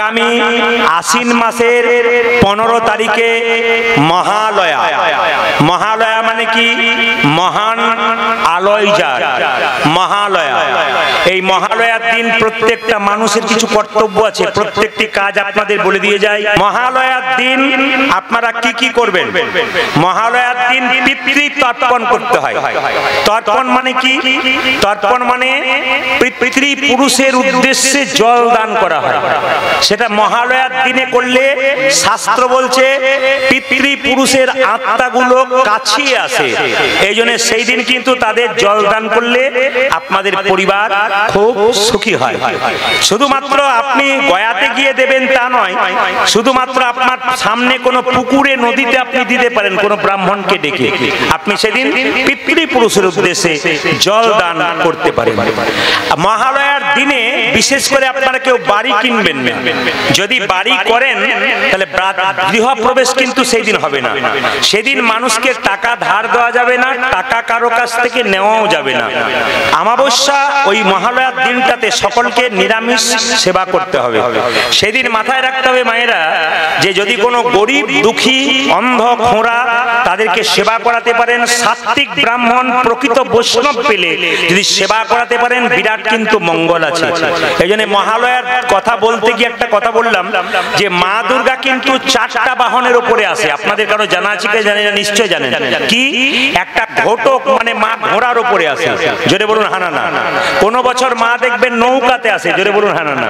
আগামী আশ্বিন মাসের 15 তারিখে মহালয়া। মহালয়া মানে কি? মহান আলোয় যায় মহালয়া। এই মহালয়ার দিন প্রত্যেকটা মানুষের কিছু কর্তব্য আছে, প্রত্যেকটি কাজ আপনাদের বলে দিয়ে যায়। মহালয়ার দিন আপনারা কি কি করবেন? মহালয়ার দিন পিতৃ তর্পণ করতে হয়। তর্পণ মানে কি? তর্পণ মানে পিতৃপুরুষের উদ্দেশ্যে জল দান করা হয়। সেটা মহালয়ার দিনে করলে শাস্ত্র বলছে পিতৃপুরুষের আত্মাগুলো কাছে আসে। এই জন্য সেই দিন কিন্তু তাদের জল দান করলে আপনাদের পরিবার খুব সুখী হয়। শুধুমাত্র আপনি গয়াতে গিয়ে দেবেন তা নয়, শুধুমাত্র আপনার সামনে কোনো পুকুরে নদীতে আপনি দিতে পারেন কোনো ব্রাহ্মণকে ডেকে। আপনি সেদিন পিতৃপুরুষের উদ্দেশ্যে জল দান করতে পারেন। মহালয়ার দিনে বিশেষ করে আপনারা কেউ বাড়ি কিনবেন না। যদি বাড়ি করেন তাহলে গৃহপ্রবেশ কিন্তু সেই দিন হবে না। সেদিন মানুষকে টাকা ধার দেওয়া যাবে না, টাকা কারো কাছ থেকে নেওয়াও যাবে না। অমাবস্যা ওই মহালয়ার দিনটাতে সকলকে নিরামিষ সেবা করতে হবে। সেদিন মাথায় রাখতে হবে মায়েরা, যে যদি কোনো গরিব দুঃখী অন্ধ খোঁড়া তাদেরকে সেবা করাতে পারেন, সাত্ত্বিক ব্রাহ্মণ প্রকৃত বৈষ্ণব পেলে যদি সেবা করাতে পারেন বিরাট কিন্তু মঙ্গল আছে। এই জন্য মহালয়ার কথা বলতে গিয়ে একটা কথা বললাম যে মা দুর্গা কিন্তু 4টা বাহনের উপরে আসে। আপনাদের কারো জানা আছে কি জানেন না? নিশ্চয় জানেন। কি? একটা ঘটক মানে মা ঘোড়ার উপরে আসে, জোরে বলুন হানা না। কোন বছর মা দেখবেন নৌকাতে আসে, জোরে বলুন হানা না।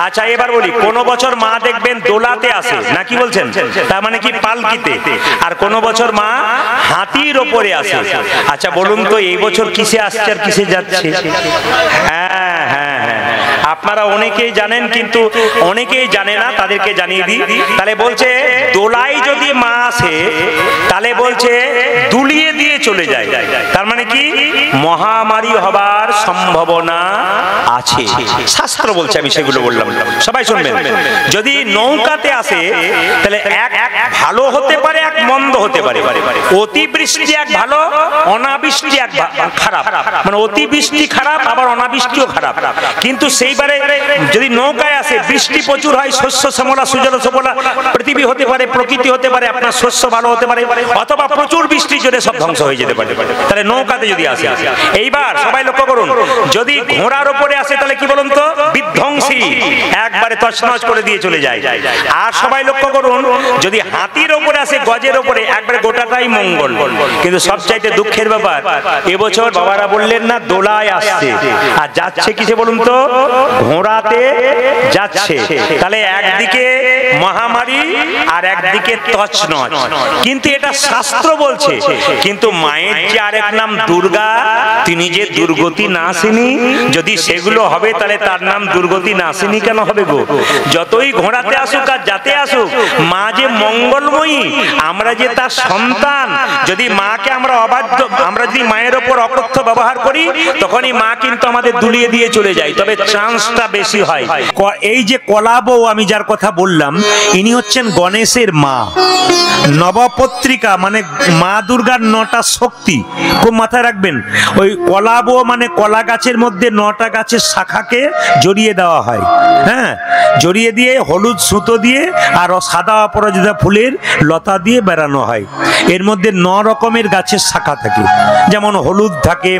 আচ্ছা এবার বলি, কোন বছর মা দেখবেন দোলাতে আসে, না কি বলছেন? তার মানে কি পালকিতে। আর কোন বছর মা হাতির উপরে আসে। আচ্ছা বলুন তো এই বছর কিসে আসছে আর কিসে যাচ্ছে? হ্যাঁ হ্যাঁ হ্যাঁ, আপনারা অনেকেই জানেন কিন্তু অনেকেই জানে না, তাদেরকে জানিয়ে দিই। তাহলে বলছে দোলাই যদি মা আসে তাহলে বলছে দুলিয়ে দিয়ে চলে যায়। তার মানে কি? মহামারী হবার সম্ভাবনা আছে, শাস্ত্র বলছে। আমি সেগুলো বললাম, সবাই শুনবেন। যদি নৌকাতে আসে তাহলে এক ভালো হতে পারে, এক মন্দ হতে পারে। অতিবৃষ্টি এক ভালো, অনাবৃষ্টি এক খারাপ। মানে অতিবৃষ্টি খারাপ, আবার অনাবৃষ্টিও খারাপ। কিন্তু সেইবারে যদি নৌকায় আসে বৃষ্টি প্রচুর হয়, শস্য শ্যামলা সুজল সুফলা পৃথিবী হতে পারে, প্রকৃতি হতে পারে, আপনার শস্য ভালো হতে পারে, অথবা প্রচুর বৃষ্টি জন্য সব ধ্বংস হয়ে যেতে পারে। তাহলে নৌকাতে যদি আসে। এইবার সবাই লক্ষ্য করুন, যদি ঘোড়ার উপরে আসে তাহলে কি বলুন তো? বিধ্বংসী, একবারে তছনছ করে দিয়ে চলে যায়। আর সবাই লক্ষ্য করুন, যদি হাতির উপরে আসে, গজের উপরে, একবারে গোটাটাই মঙ্গল। কিন্তু সবচাইতে দুঃখের ব্যাপার, এবছর বাবারা বললেন না দোলায় আসছে, আর যাচ্ছে কিসে বলুন তো? ঘোড়াতে যাচ্ছে। তাহলে একদিকে মহামারী আর একদিকে তছনছ। কিন্তু এটা শাস্ত্র বলছে। কিন্তু মায়ের যে আরেক নাম দুর্গা, তিনি যে দুর্গতি নাশিনী, যদি সেগুলো হবে তাহলে তার নাম দুর্গতি নাশিনী কেন হবে গো? যতই ঘোড়াতে আসুক আর যাতে আসুক, মা যে মঙ্গলময়ী, আমরা যে তার সন্তান। যদি মাকে আমরা অবাধ্য, আমরা যদি মায়ের ওপর অকথ্য ব্যবহার করি, তখনই মা কিন্তু আমাদের দুলিয়ে দিয়ে চলে যায়। তবে চান্সটা বেশি হয়। এই যে কলা বউ আমি যার কথা বললাম, ইনি হচ্ছেন গণেশের মা। নবপত্রিকা মানে মা দুর্গার 9টা শক্তি, খুব মাথায় রাখবেন। ওই কলা বউ মানে কলা গাছের মধ্যে 9টা গাছের শাখাকে জড়িয়ে দেওয়া হয়। হ্যাঁ, জড়িয়ে দিয়ে হলুদ সুতো দিয়ে আর সাদা অপরাজিতা ফুলের লতা দিয়ে বেড়ানো হয়। এর মধ্যে 9 রকমের গাছের শাখা থাকে, যেমন হলুদ থাকে,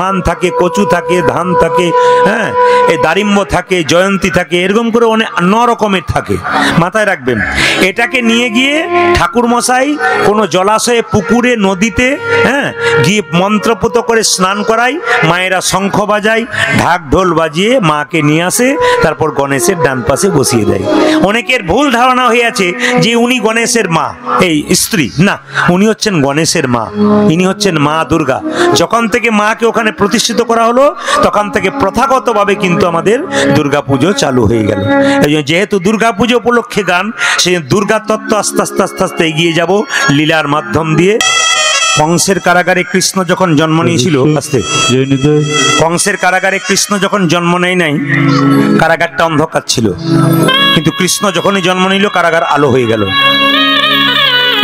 মান থাকে, কচু থাকে, ধান থাকে, হ্যাঁ, এই দারিম্ব থাকে, জয়ন্তী থাকে, এরকম করে অনেক 9 রকমের থাকে। মাথায় রাখবেন। এটাকে নিয়ে গিয়ে ঠাকুর মশাই কোনো জলাশয়ে, পুকুরে, নদীতে, হ্যাঁ, গিয়ে মন্ত্রপুত করে স্নান করায়। মায়েরা শঙ্খ বাজায়, ঢাক ঢোল বাজিয়ে মাকে নিয়ে আসে, তারপর গণেশের ডান পাশে বসিয়ে দেয়। অনেকের ভুল ধারণা হয়ে আছে যে উনি গণেশের মা, এই স্ত্রী। না, উনি হচ্ছেন গণেশের মা, ইনি হচ্ছেন মা দুর্গা। যখন থেকে মাকে ওখানে প্রতিষ্ঠিত করা হলো, তখন থেকে প্রথাগতভাবে কিন্তু আমাদের দুর্গা পুজো চালু হয়ে গেল। এই জন্য যেহেতু দুর্গা পুজো উপলক্ষে গান, সেই দুর্গা তত্ত্ব আস্তে আস্তে আস্তে আস্তে এগিয়ে যাব লীলার মাধ্যম দিয়ে। কংসের কারাগারে কৃষ্ণ যখন জন্ম নিয়েছিল, কংসের কারাগারে কৃষ্ণ যখন জন্ম নেয় নাই, কারাগারটা অন্ধকার ছিল। কিন্তু কৃষ্ণ যখনই জন্ম নিল, কারাগার আলো হয়ে গেল।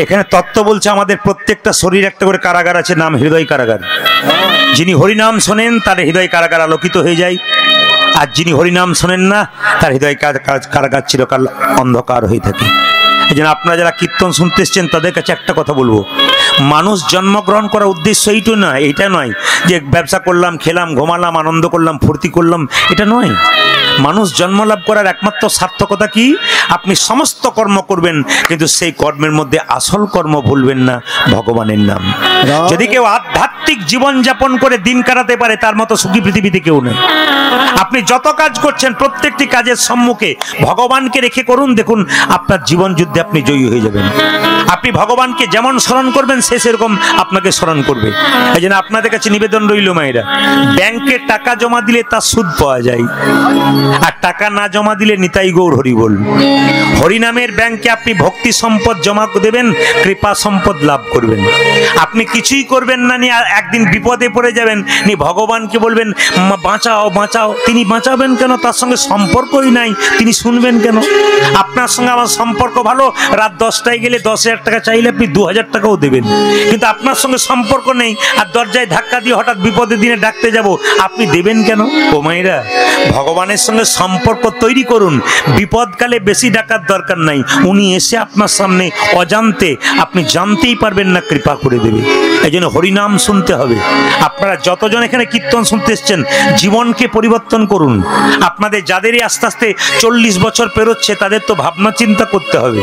এখানে তত্ত্ব বলছে আমাদের প্রত্যেকটা শরীর একটা করে কারাগার আছে, নাম হৃদয় কারাগার। যিনি হরিনাম শোনেন তার হৃদয় কারাগার আলোকিত হয়ে যায়। আর যিনি হরিনাম শোনেন না তার হৃদয় কারাগার চিরকাল অন্ধকার হয়ে থাকে। এই জন্য আপনারা যারা কীর্তন শুনতে এসছেন তাদের কাছে একটা কথা বলবো, মানুষ জন্মগ্রহণ করার উদ্দেশ্য এইটা নয় যে ব্যবসা করলাম, খেলাম, ঘুমালাম, আনন্দ করলাম, ফুর্তি করলাম, এটা নয়। মানুষ জন্ম লাভ করার একমাত্র সার্থকতা কি? আপনি সমস্ত কর্ম করবেন, কিন্তু সেই কর্মের মধ্যে আসল কর্ম ভুলবেন না, ভগবানের নাম। যদি কেউ আধ্যাত্মিক জীবন যাপন করে দিন কাটাতে পারে, তার মতো সুখী পৃথিবীতে কেউ নেই। আপনি যত কাজ করছেন প্রত্যেকটি কাজের সম্মুখে ভগবানকে রেখে করুন, দেখুন আপনার জীবন যুদ্ধে আপনি জয়ী হয়ে যাবেন। আপনি ভগবানকে যেমন স্মরণ করবেন সে সেরকম আপনাকে স্মরণ করবে। এই জন্য আপনাদের কাছে নিবেদন রইল মায়েরা, ব্যাংকে টাকা জমা দিলে তার সুদ পাওয়া যায়, আর টাকা না জমা দিলে নিতাই গৌর হরি বল। হরিনামের ব্যাংকে আপনি ভক্তি সম্পদ জমা দেবেন, কৃপা সম্পদ লাভ করবেন। আপনি কিছুই করবেন না, নিয়ে একদিন বিপদে পড়ে যাবেন, নিয়ে ভগবানকে বলবেন বাঁচাও বাঁচাও, তিনি বাঁচাবেন কেন? তার সঙ্গে সম্পর্কই নাই, তিনি শুনবেন কেন? আপনার সঙ্গে আমার সম্পর্ক ভালো, রাত 10টায় গেলে 10,000 টাকা চাইলে আপনি 2,000 টাকাও দেবেন, কিন্তু আপনার সঙ্গে সম্পর্ক নেই, আর দরজায় ধাক্কা দিয়ে হঠাৎ বিপদের দিনে ডাকতে যাব, আপনি দেবেন কেন? ও মায়েরা, ভগবানের সঙ্গে সম্পর্ক তৈরি করুন, বিপদকালে বেশি ডাকার দরকার নাই, উনি এসে আপনার সামনে অজান্তে, আপনি জানতেই পারবেন না, কৃপা করে দেবে। এই জন্য হরিনাম শুনতে হবে। আপনারা যতজন এখানে কীর্তন শুনতে এসছেন, জীবনকে পরিবর্তন করুন। আপনাদের যাদেরই আস্তে আস্তে 40 বছর পেরোচ্ছে, তাদের তো ভাবনা চিন্তা করতে হবে।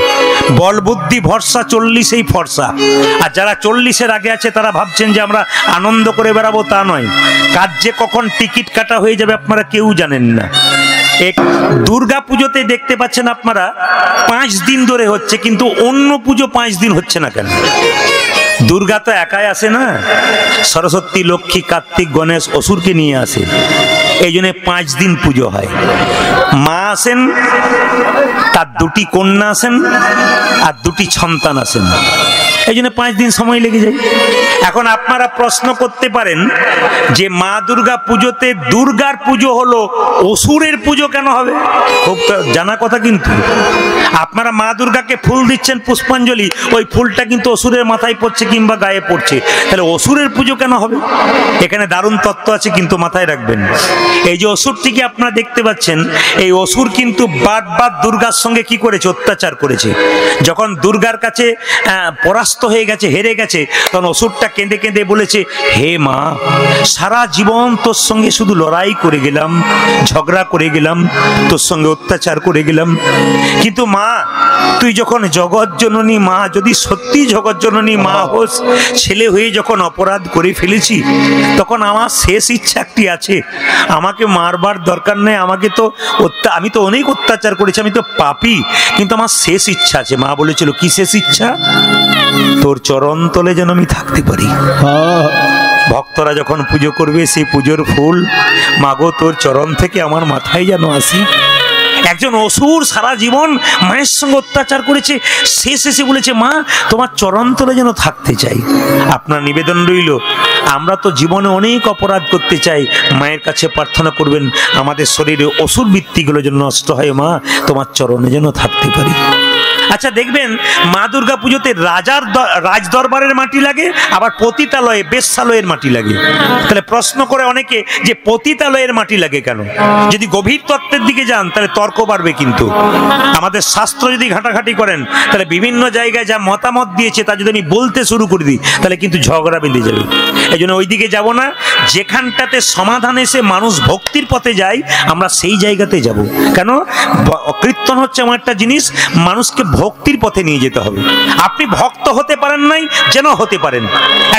বল বুদ্ধি ভরসা 40এই ফর্সা, আর যারা 40-এর আগে আছে তারা ভাবছেন যে আমরা আনন্দ করে বেড়াবো, তা নয়। কাজ যে কখন টিকিট কাটা হয়ে যাবে আপনারা কেউ জানেন না। এক দুর্গা পুজোতে দেখতে পাচ্ছেন আপনারা 5 দিন ধরে হচ্ছে, কিন্তু অন্য পুজো 5 দিন হচ্ছে না কেন? দুর্গা তো একাই আসে না, সরস্বতী, লক্ষ্মী, কার্তিক, গণেশ, অসুরকে নিয়ে আসে। এই জন্য 5 দিন পুজো হয়। মা আসেন, তার 2টি কন্যা আসেন, আর 2টি সন্তান আসেন। এই জন্য 5 দিন সময় লেগে যায়। এখন আপনারা প্রশ্ন করতে পারেন যে মা দুর্গা পুজোতে দুর্গার পুজো হলো, অসুরের পুজো কেন হবে? খুব জানা কথা, কিন্তু আপনারা মা দুর্গাকে ফুল দিচ্ছেন পুষ্পাঞ্জলি, ওই ফুলটা কিন্তু অসুরের মাথায় পড়ছে কিংবা গায়ে পড়ছে, তাহলে অসুরের পুজো কেন হবে? এখানে দারুণ তত্ত্ব আছে, কিন্তু মাথায় রাখবেন। এই যে অসুরটিকে আপনারা দেখতে পাচ্ছেন, এই অসুর কিন্তু বারবার দুর্গার সঙ্গে কি করেছে? অত্যাচার করেছে। যখন দুর্গার কাছে পরাস্ত হয়ে গেছে, হেরে গেছে, তখন অসুরটা কেঁদে কেঁদে বলেছে, হে মা, সারা জীবন তোর সঙ্গে শুধু লড়াই করে গেলাম, ঝগড়া করে গেলাম, তোর সঙ্গে অত্যাচার করে গেলাম, কিন্তু মা তুই যখন জগৎ জননী মা, যদি সত্যি জগৎ জননী মা হোস, ছেলে হয়ে যখন অপরাধ করে ফেলেছি, তখন আমার শেষ ইচ্ছা একটি আছে, আমাকে মারবার দরকার নেই, আমি তো অনেক অত্যাচার করেছি, আমি তো পাপী, কিন্তু আমার শেষ ইচ্ছা আছে। মা বলেছিল, কি শেষ ইচ্ছা? তোর চরণ তলে যেন আমি থাকতে পারি। ভক্তরা যখন পুজো করবে, সেই পুজোর ফুল, মাগো তোর চরণ থেকে আমার মাথায় যেন আসি। একজন অসুর সারা জীবন মায়ের সঙ্গে অত্যাচার করেছে, শেষ এসে বলেছে, মা তোমার চরণ তলে যেন থাকতে চাই। আপনার নিবেদন রইল, আমরা তো জীবনে অনেক অপরাধ করতে চাই, মায়ের কাছে প্রার্থনা করবেন আমাদের শরীরে অসুর বৃত্তিগুলো যেন নষ্ট হয়, মা তোমার চরণে যেন থাকতে পারি। আচ্ছা দেখবেন, মা দুর্গা পুজোতে রাজ দরবারের মাটি লাগে, আবার পতিতালয়ে, বেশ্যালয়ের মাটি লাগে। তাহলে প্রশ্ন করে অনেকে যে পতিতালয়ের মাটি লাগে কেন? যদি গভীর তত্ত্বের দিকে যান তাহলে তর্ক বাড়বে, কিন্তু আমাদের শাস্ত্র যদি ঘাটাঘাটি করেন, তাহলে বিভিন্ন জায়গায় যা মতামত দিয়েছে তা যদি আমি বলতে শুরু করে দিই, তাহলে কিন্তু ঝগড়া বেঁধে যাবে। এই জন্য ওই দিকে যাব না। যেখানটাতে সমাধান এসে মানুষ ভক্তির পথে যায়, আমরা সেই জায়গাতে যাব। কেন? কীর্তন হচ্ছে এমন একটা জিনিস, মানুষকে ভক্তির পথে নিয়ে যেতে হবে। আপনি ভক্ত হতে পারেন নাই, যেন হতে পারেন।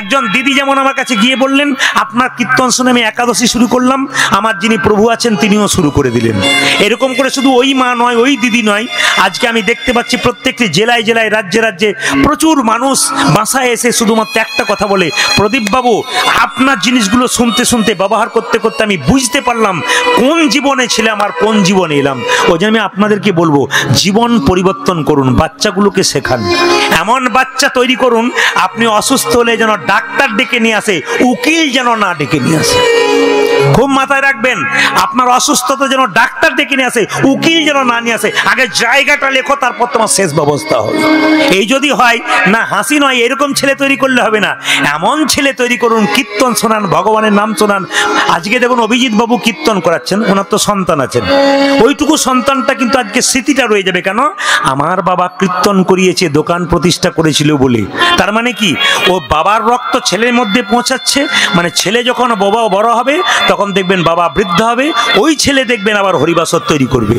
একজন দিদি যেমন আমার কাছে গিয়ে বললেন, আপনার কীর্তন শুনে আমি একাদশী শুরু করলাম, আমার যিনি প্রভু আছেন তিনিও শুরু করে দিলেন। এরকম করে শুধু ওই মা নয়, ওই দিদি নয়, আজকে আমি দেখতে পাচ্ছি প্রত্যেকটি জেলায় জেলায়, রাজ্যে রাজ্যে প্রচুর মানুষ বাসায় এসে শুধুমাত্র একটা কথা বলে, প্রদীপ বাবু আপনার জিনিসগুলো শুনতে শুনতে, ব্যবহার করতে করতে আমি বুঝতে পারলাম কোন জীবনে ছিলাম আর কোন জীবনে এলাম। ওই জন্য আমি আপনাদেরকে বলবো, জীবন পরিবর্তন করুন, বাচ্চাগুলোকে শেখান, এমন বাচ্চা তৈরি করুন, আপনি অসুস্থ হলে যেন ডাক্তার ডেকে নিয়ে আসে, উকিল যেন না ডেকে নিয়ে আসে। খুব মাথায় রাখবেন, আপনার অসুস্থতা যেন ডাক্তার ডেকে নিয়ে আসে, উকিল যেন না নিয়ে আসে, আগে জায়গাটা লেখো, তারপর তোমার শেষ ব্যবস্থা হবে। এই যদি হয় না, হাসি নয়, এরকম ছেলে তৈরি করলে হবে না, এমন ছেলে তৈরি করুন, কীর্তন শোনান, ভগবানের নাম শোনান। আজকে দেখুন অভিজিৎ বাবু কীর্তন করাচ্ছেন, ওনার তো সন্তান আছেন, ওইটুকু সন্তানটা কিন্তু আজকে স্মৃতিটা রয়ে যাবে। কেন? আমার বাবা কীর্তন করিয়েছে, দোকান প্রতিষ্ঠা করেছিল বলে। তার মানে কি, ও বাবার রক্ত ছেলের মধ্যে পৌঁছাচ্ছে, মানে ছেলে যখন বাবা বড় হবে তখন দেখবেন বাবা বৃদ্ধ হবে, ওই ছেলে দেখবেন আবার হরিবাসর তৈরি করবে।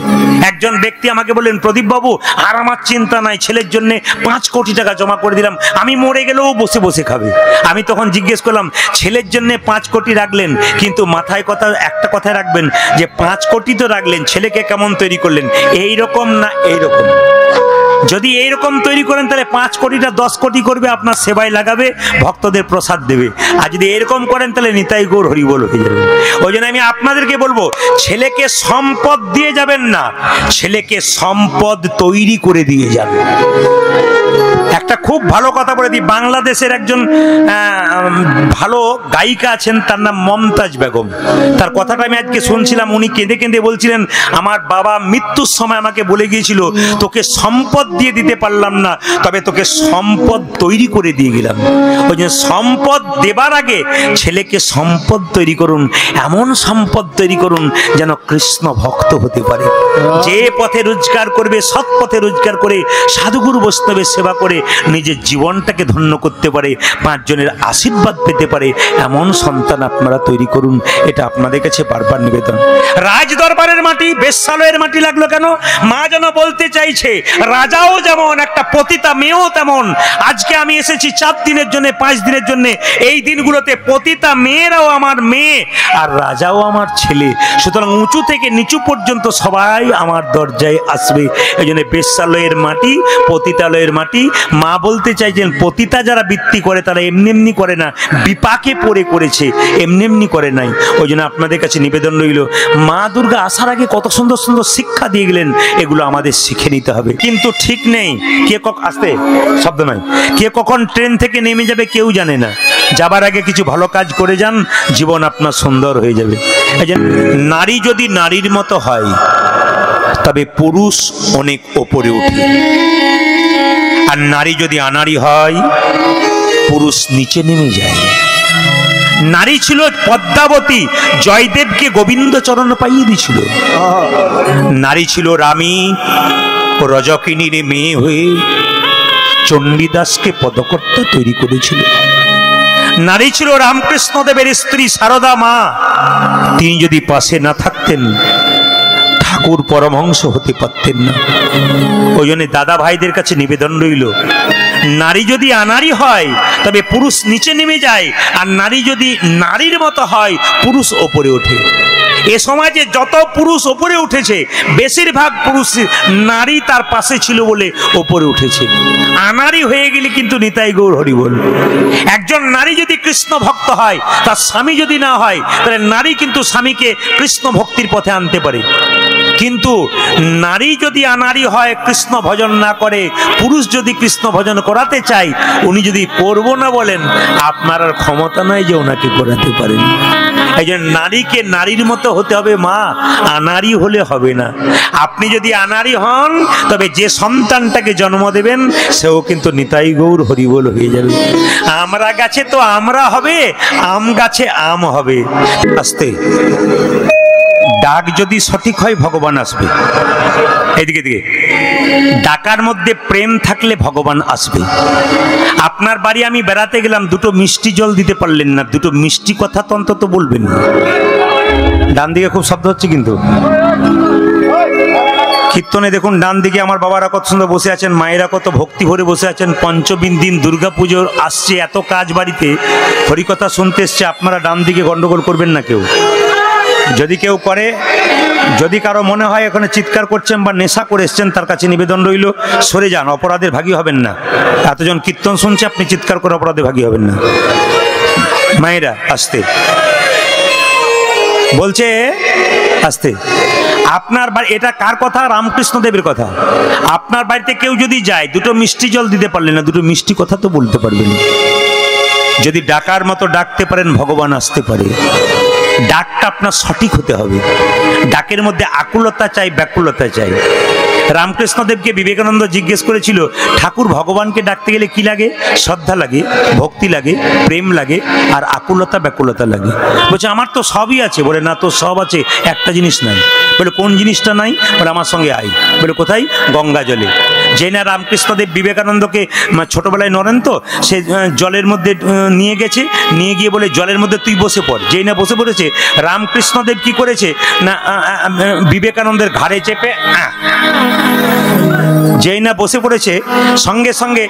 একজন ব্যক্তি আমাকে বললেন, প্রদীপ বাবু আর আমার চিন্তা নাই, ছেলের জন্য 5 কোটি টাকা জমা করে দিলাম, আমি মরে গেলেও বসে বসে খাবে। আমি তখন জিজ্ঞেস করলাম, ছেলের জন্য 5 কোটি রাখলেন, কিন্তু মাথায় একটা কথা রাখবেন যে 5 কোটি তো রাখলেন, ছেলেকে কেমন তৈরি করলেন, এই রকম না এই রকম। যদি এইরকম তৈরি করেন তাহলে 5 কোটিটা 10 কোটি করবে, আপনার সেবায় লাগাবে, ভক্তদের প্রসাদ দেবে। আর যদি এরকম করেন তাহলে নিতাই গৌর হরিবোল হয়ে যাবে। ওই জন্য আমি আপনাদেরকে বলবো, ছেলেকে সম্পদ দিয়ে যাবেন না, ছেলেকে সম্পদ তৈরি করে দিয়ে যাবেন। একটা খুব ভালো কথা বলে দিই, বাংলাদেশের একজন ভালো গায়িকা আছেন, তার নাম মমতাজ বেগম। তার কথাটা আমি আজকে শুনছিলাম, উনি কেঁদে কেঁদে বলছিলেন, আমার বাবা মৃত্যুর সময় আমাকে বলে গিয়েছিল, তোকে সম্পদ দিয়ে দিতে পারলাম না, তবে তোকে সম্পদ তৈরি করে দিয়ে গেলাম। ওই জন্য সম্পদ দেবার আগে ছেলেকে সম্পদ তৈরি করুন, এমন সম্পদ তৈরি করুন যেন কৃষ্ণ ভক্ত হতে পারে। যে পথে রোজগার করবে, সৎ পথে রোজগার করে, সাধুগুরু বৈষ্ণবের সেবা করে নিজের জীবনটাকে ধন্য করতে পারে, 5 জনের আশীর্বাদ পেতে পারে, এমন সন্তান আপনারা তৈরি করুন। এটা আপনাদের কাছে বারবার নিবেদন। রাজ দরবারের মাটি বেশ্যালয়ের মাটি লাগলো কেন? মা যেন বলতে চাইছে, রাজাও যেমন, একটা পতিতা মেয়েও তেমন। আজকে আমি এসেছি 4 দিনের জন্য, 5 দিনের জন্য, এই দিনগুলোতে পতিতা মেয়েরাও আমার মেয়ে, আর রাজাও আমার ছেলে। সুতরাং উঁচু থেকে নিচু পর্যন্ত সবাই আমার দরজায় আসবে। এই জন্য বেশ্যালয়ের মাটি, পতিতালয়ের মাটি। মা বলতে চাইছেন, পতিতা যারা বৃত্তি করে তারা এমনি এমনি করে না, বিপাকে পড়ে করেছে, এমনি এমনি করে নাই। ওই জন্য আপনাদের কাছে নিবেদন রইল, মা দুর্গা আসার আগে কত সুন্দর সুন্দর শিক্ষা দিয়ে গেলেন, এগুলো আমাদের শিখে নিতে হবে। কিন্তু ঠিক নেই, কে আসতে শব্দ নয়, কে কখন ট্রেন থেকে নেমে যাবে কেউ জানে না। যাবার আগে কিছু ভালো কাজ করে যান, জীবন আপনার সুন্দর হয়ে যাবে। এই যে নারী যদি নারীর মতো হয়, তবে পুরুষ অনেক ওপরে উঠে, আর নারী যদি আনাড়ি হয়, পুরুষ নিচে নেমে যায়। নারী ছিল পদ্মাবতী, জয়দেবকে গোবিন্দ চরণ পাইয়ে দিয়েছিল। নারী ছিল রামী, রজকিনীর মেয়ে হয়ে চণ্ডীদাসকে পদকর্তা তৈরি করেছিল। নারী ছিল রামকৃষ্ণ দেবের স্ত্রী সারদা মা, তিনি যদি পাশে না থাকতেন ঠাকুর পরমহংস হতে পারতেন না। ওই জন্য দাদা ভাইদের কাছে নিবেদন রইল, নারী যদি আনারী হয় তবে পুরুষ নিচে নেমে যায়, আর নারী যদি নারীর মতো হয় পুরুষ ওপরে ওঠে। এ সমাজে যত পুরুষ ওপরে উঠেছে, বেশিরভাগ পুরুষ নারী তার পাশে ছিল বলে ওপরে উঠেছে। আনারী হয়ে গেলে কিন্তু নিতাই গৌর হরি বল। একজন নারী যদি কৃষ্ণ ভক্ত হয়, তার স্বামী যদি না হয়, তাহলে নারী কিন্তু স্বামীকে কৃষ্ণ ভক্তির পথে আনতে পারে। কিন্তু নারী যদি আনারী হয়, কৃষ্ণ ভজন না করে, পুরুষ যদি কৃষ্ণ ভজন করাতে চায়, উনি যদি করব না বলেন, আপনার আর ক্ষমতা নাই যে ওনাকে করাতে পারেন। এই জন্য নারীকে নারীর মতো হতে হবে মা, আনারী হলে হবে না। আপনি যদি আনারী হন, তবে যে সন্তানটাকে জন্ম দেবেন সেও কিন্তু নিতাই গৌর হরিবোল হয়ে যাবে। আমরা গাছে তো আমরা হবে, আম গাছে আম হবে। আস্তে ডাক যদি সঠিক হয় ভগবান আসবে। এদিকে দিকে ডাকার মধ্যে প্রেম থাকলে ভগবান আসবে। আপনার বাড়ি আমি বেড়াতে গেলাম, 2টো মিষ্টি জল দিতে পারলেন না, 2টো মিষ্টি কথা তো অন্তত বলবেন। ডান দিকে খুব শব্দ হচ্ছে কিন্তু কীর্তনে দেখুন, ডান দিকে আমার বাবারা কত সুন্দর বসে আছেন, মায়েরা কত ভক্তি ভরে বসে আছেন। পঞ্চমীর দিন দুর্গা পুজোর আসছে, এত কাজ বাড়িতে, হরিকথা শুনতে এসছে। আপনারা ডান দিকে গন্ডগোল করবেন না কেউ। যদি কেউ করে, যদি কারো মনে হয় এখানে চিৎকার করছেন বা নেশা করে এসছেন, তার কাছে নিবেদন রইল, সরে যান, অপরাধের ভাগী হবেন না। এতজন কীর্তন শুনছে, আপনি চিৎকার করে অপরাধের ভাগী হবেন না। মায়েরা আসতে বলছে, আসতে। আপনার বাড়ি, এটা কার কথা? রামকৃষ্ণ দেবের কথা। আপনার বাড়িতে কেউ যদি যায়, 2টো মিষ্টি জল দিতে পারলেন না, 2টো মিষ্টি কথা তো বলতে পারবেন। যদি ডাকার মতো ডাকতে পারেন, ভগবান আসতে পারে। ডাকটা আপনার সঠিক হতে হবে। ডাকের মধ্যে আকুলতা চাই, ব্যাকুলতা চাই। রামকৃষ্ণদেবকে বিবেকানন্দ জিজ্ঞেস করেছিল, ঠাকুর ভগবানকে ডাকতে গেলে কি লাগে? শ্রদ্ধা লাগে, ভক্তি লাগে, প্রেম লাগে, আর আকুলতা ব্যাকুলতা লাগে। বলছে আমার তো সবই আছে। বলে না, তোর সব আছে, একটা জিনিস নাই। বলে কোন জিনিসটা নাই? বলে আমার সঙ্গে আয়। বলে কোথায়? গঙ্গা জলে। যে না রামকৃষ্ণদেব বিবেকানন্দকে ছোটবেলায় নরেন তো, সে জলের মধ্যে নিয়ে গেছে, নিয়ে গিয়ে বলে জলের মধ্যে তুই বসে পড়। যেই না বসে পড়েছে, রামকৃষ্ণদেব কি করেছে না বিবেকানন্দের ঘাড়ে চেপে যেই না বসে পড়েছে, সঙ্গে সঙ্গে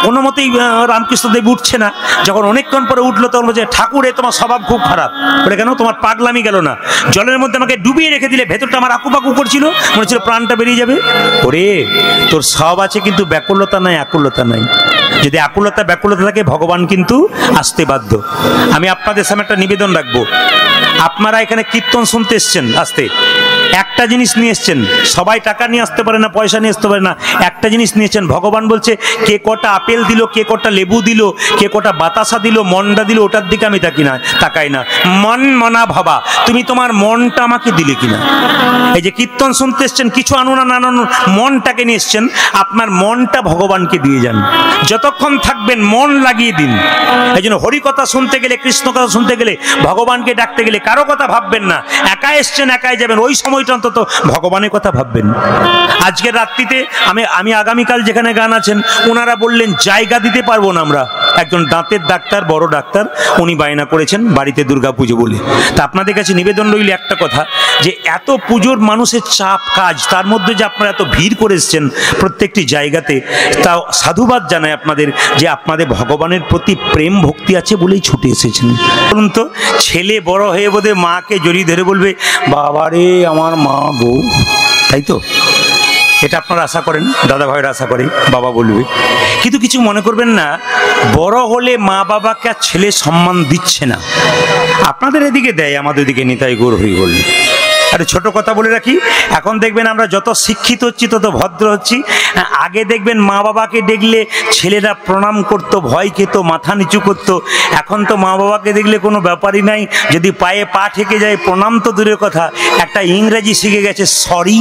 কোনো মতেই রামকৃষ্ণদেব উঠছে না। যখন অনেকক্ষণ পরে উঠলো তখন বলছে, ঠাকুর এ তোমার স্বভাব খুব খারাপ। বলে কেন? তোমার পাগলামি গেল না? জলের মধ্যে আমাকে ডুবিয়ে রেখে দিলে, ভেতরটা আমার আকুপাকু করছিল, মনে হচ্ছিল প্রাণটা বেরিয়ে যাবে। ওরে তোর সব আছে কিন্তু ব্যাকুলতা নাই, আকুলতা নাই। যদি আকুলতা ব্যাকুলতা থাকে, ভগবান কিন্তু আসতে বাধ্য। আমি আপনাদের সামনে একটা নিবেদন রাখবো। আপনারা এখানে কীর্তন শুনতে এসছেন, আসতে একটা জিনিস নিয়ে এসছেন। সবাই টাকা নিয়ে আসতে পারে না, পয়সা নিয়ে আসতে পারে না, একটা জিনিস নিয়েছেন। ভগবান বলছে, কে কটা আপেল দিল, কে কটা লেবু দিল, কে কটা বাতাসা দিল, মনটা দিল, ওটার দিকে আমি তাকাই না। মন মনা ভাবা, তুমি তোমার মনটা আমাকে দিলে কিনা। এই যে কীর্তন শুনতে এসছেন, কিছু আনুন না আনুন, মনটাকে নিয়ে এসছেন। আপনার মনটা ভগবানকে দিয়ে যান। যতক্ষণ থাকবেন মন লাগিয়ে দিন। এই জন্য হরিকথা শুনতে গেলে, কৃষ্ণ কথা শুনতে গেলে, ভগবানকে ডাকতে গেলে কারো কথা ভাববেন না। একা এসছেন, একাই যাবেন। ওই সময়টা অন্তত ভগবানের কথা ভাববেন। আজকের রাত্রিতে আমি আগামীকাল যেখানে গান আছেন, ওনারা বললেন জায়গা দিতে পারবো না আমরা। একজন দাঁতের ডাক্তার, বড় ডাক্তার, উনি বায়না করেছেন বাড়িতে দুর্গা পুজো বলে। তা আপনাদের কাছে নিবেদন রইল একটা কথা, যে এত পুজোর মানুষের চাপ কাজ, তার মধ্যে যে আপনারা এত ভিড় করে এসছেন প্রত্যেকটি জায়গাতে, তা সাধুবাদ জানাই আপনাদের, যে আপনাদের ভগবানের প্রতি প্রেম ভক্তি আছে বলেই ছুটে এসেছেন। বলুন তো, ছেলে বড় হয়ে বোধহয় মাকে জড়িয়ে ধরে বলবে, বাবারে আমার মা গো, তাই তো? এটা আপনারা আশা করেন, দাদা ভাইরা আশা করে বাবা বলবে। কিন্তু কিছু মনে করবেন না, বড় হলে মা বাবাকে আর ছেলে সম্মান দিচ্ছে না। আপনাদের এদিকে দেয়, আমাদের দিকে নিতাই গৌর হয়ে গেল। আরে ছোট কথা বলে রাখি, এখন দেখবেন আমরা যত শিক্ষিত হচ্ছি তত ভদ্র হচ্ছি। আগে দেখবেন মা বাবাকে দেখলে ছেলেরা প্রণাম করতো, ভয় খেত, মাথা নিচু করতো। এখন তো মা বাবাকে দেখলে কোনো ব্যাপারই নাই, যদি পায়ে পা ঠেকে যায় প্রণাম তো দূরের কথা, একটা ইংরেজি শিখে গেছে সরি,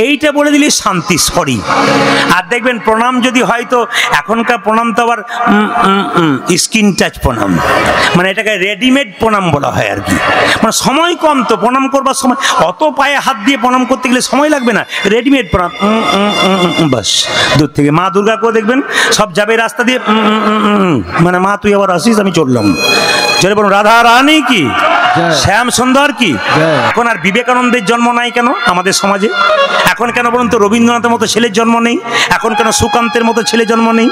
এইটা বলে দিলে শান্তি, সরি। আর দেখবেন প্রণাম যদি হয়তো, এখনকার প্রণাম তো আবার স্কিন টাচ প্রণাম, মানে এটাকে রেডিমেড প্রণাম বলা হয় আর কি। মানে সময় কম তো প্রণাম করবার সময়, অত পায়ে হাত দিয়ে প্রণাম করতে গেলে সময় লাগবে না, রেডিমেড প্রণাম, বাস দূর থেকে। মা দুর্গাকেও দেখবেন সব যাবে রাস্তা দিয়ে, মানে মা তুই আবার আসিস, আমি চললাম। চলে বলুন রাধা রানী কি, শ্যাম সুন্দর কি। এখন আর বিবেকানন্দের জন্ম নাই কেন আমাদের সমাজে? এখন কেন বলুন তো রবীন্দ্রনাথের মতো ছেলের জন্ম নেই? এখন কেন সুকান্তের মতো ছেলে জন্ম নেই?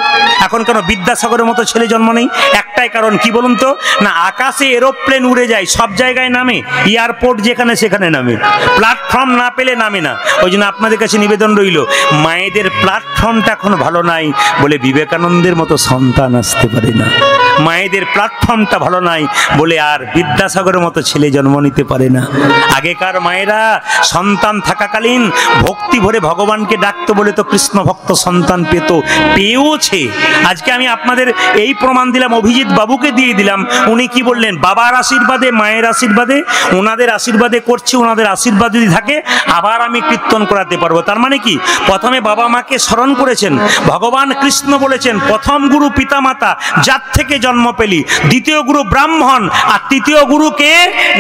এখন কেন বিদ্যাসাগরের মতো ছেলে জন্ম নেই? একটাই কারণ, কি বলুন তো, না আকাশে এরোপ্লেন উড়ে যায়, সব জায়গায় নামে, এয়ারপোর্ট যেখানে সেখানে নামে, প্ল্যাটফর্ম না পেলে নামে না। ওই জন্য আপনাদের কাছে নিবেদন রইল, মায়েদের প্ল্যাটফর্মটা এখন ভালো নাই বলে বিবেকানন্দের মতো সন্তান আসতে পারে না। মায়েদের প্ল্যাটফর্মটা ভালো নাই বলে আর বিদ্যাসাগরের মতো ছেলে জন্ম নিতে পারে না। আগেকার মায়েরা সন্তান থাকাকালীন ভক্তি ভরে ভগবানকে ডাকতো বলে তো কৃষ্ণ ভক্ত সন্তান পেয়েওছে। আজকে আমি আপনাদের এই প্রমাণ দিলাম, অভিজিৎ বাবুকে দিয়ে দিলাম। উনি কি বললেন? বাবার আশীর্বাদে, মায়ের আশীর্বাদে, ওনাদের আশীর্বাদে করছি, ওনাদের আশীর্বাদ যদি থাকে আবার আমি কীর্তন করাতে পারবো। তার মানে কি, প্রথমে বাবা মাকে স্মরণ করেছেন, ভগবান কৃষ্ণ বলেছেন প্রথম গুরু পিতামাতা, যার থেকে জন্ম পেলি, দ্বিতীয় গুরু ব্রাহ্মণ, আর তৃতীয় গুরুকে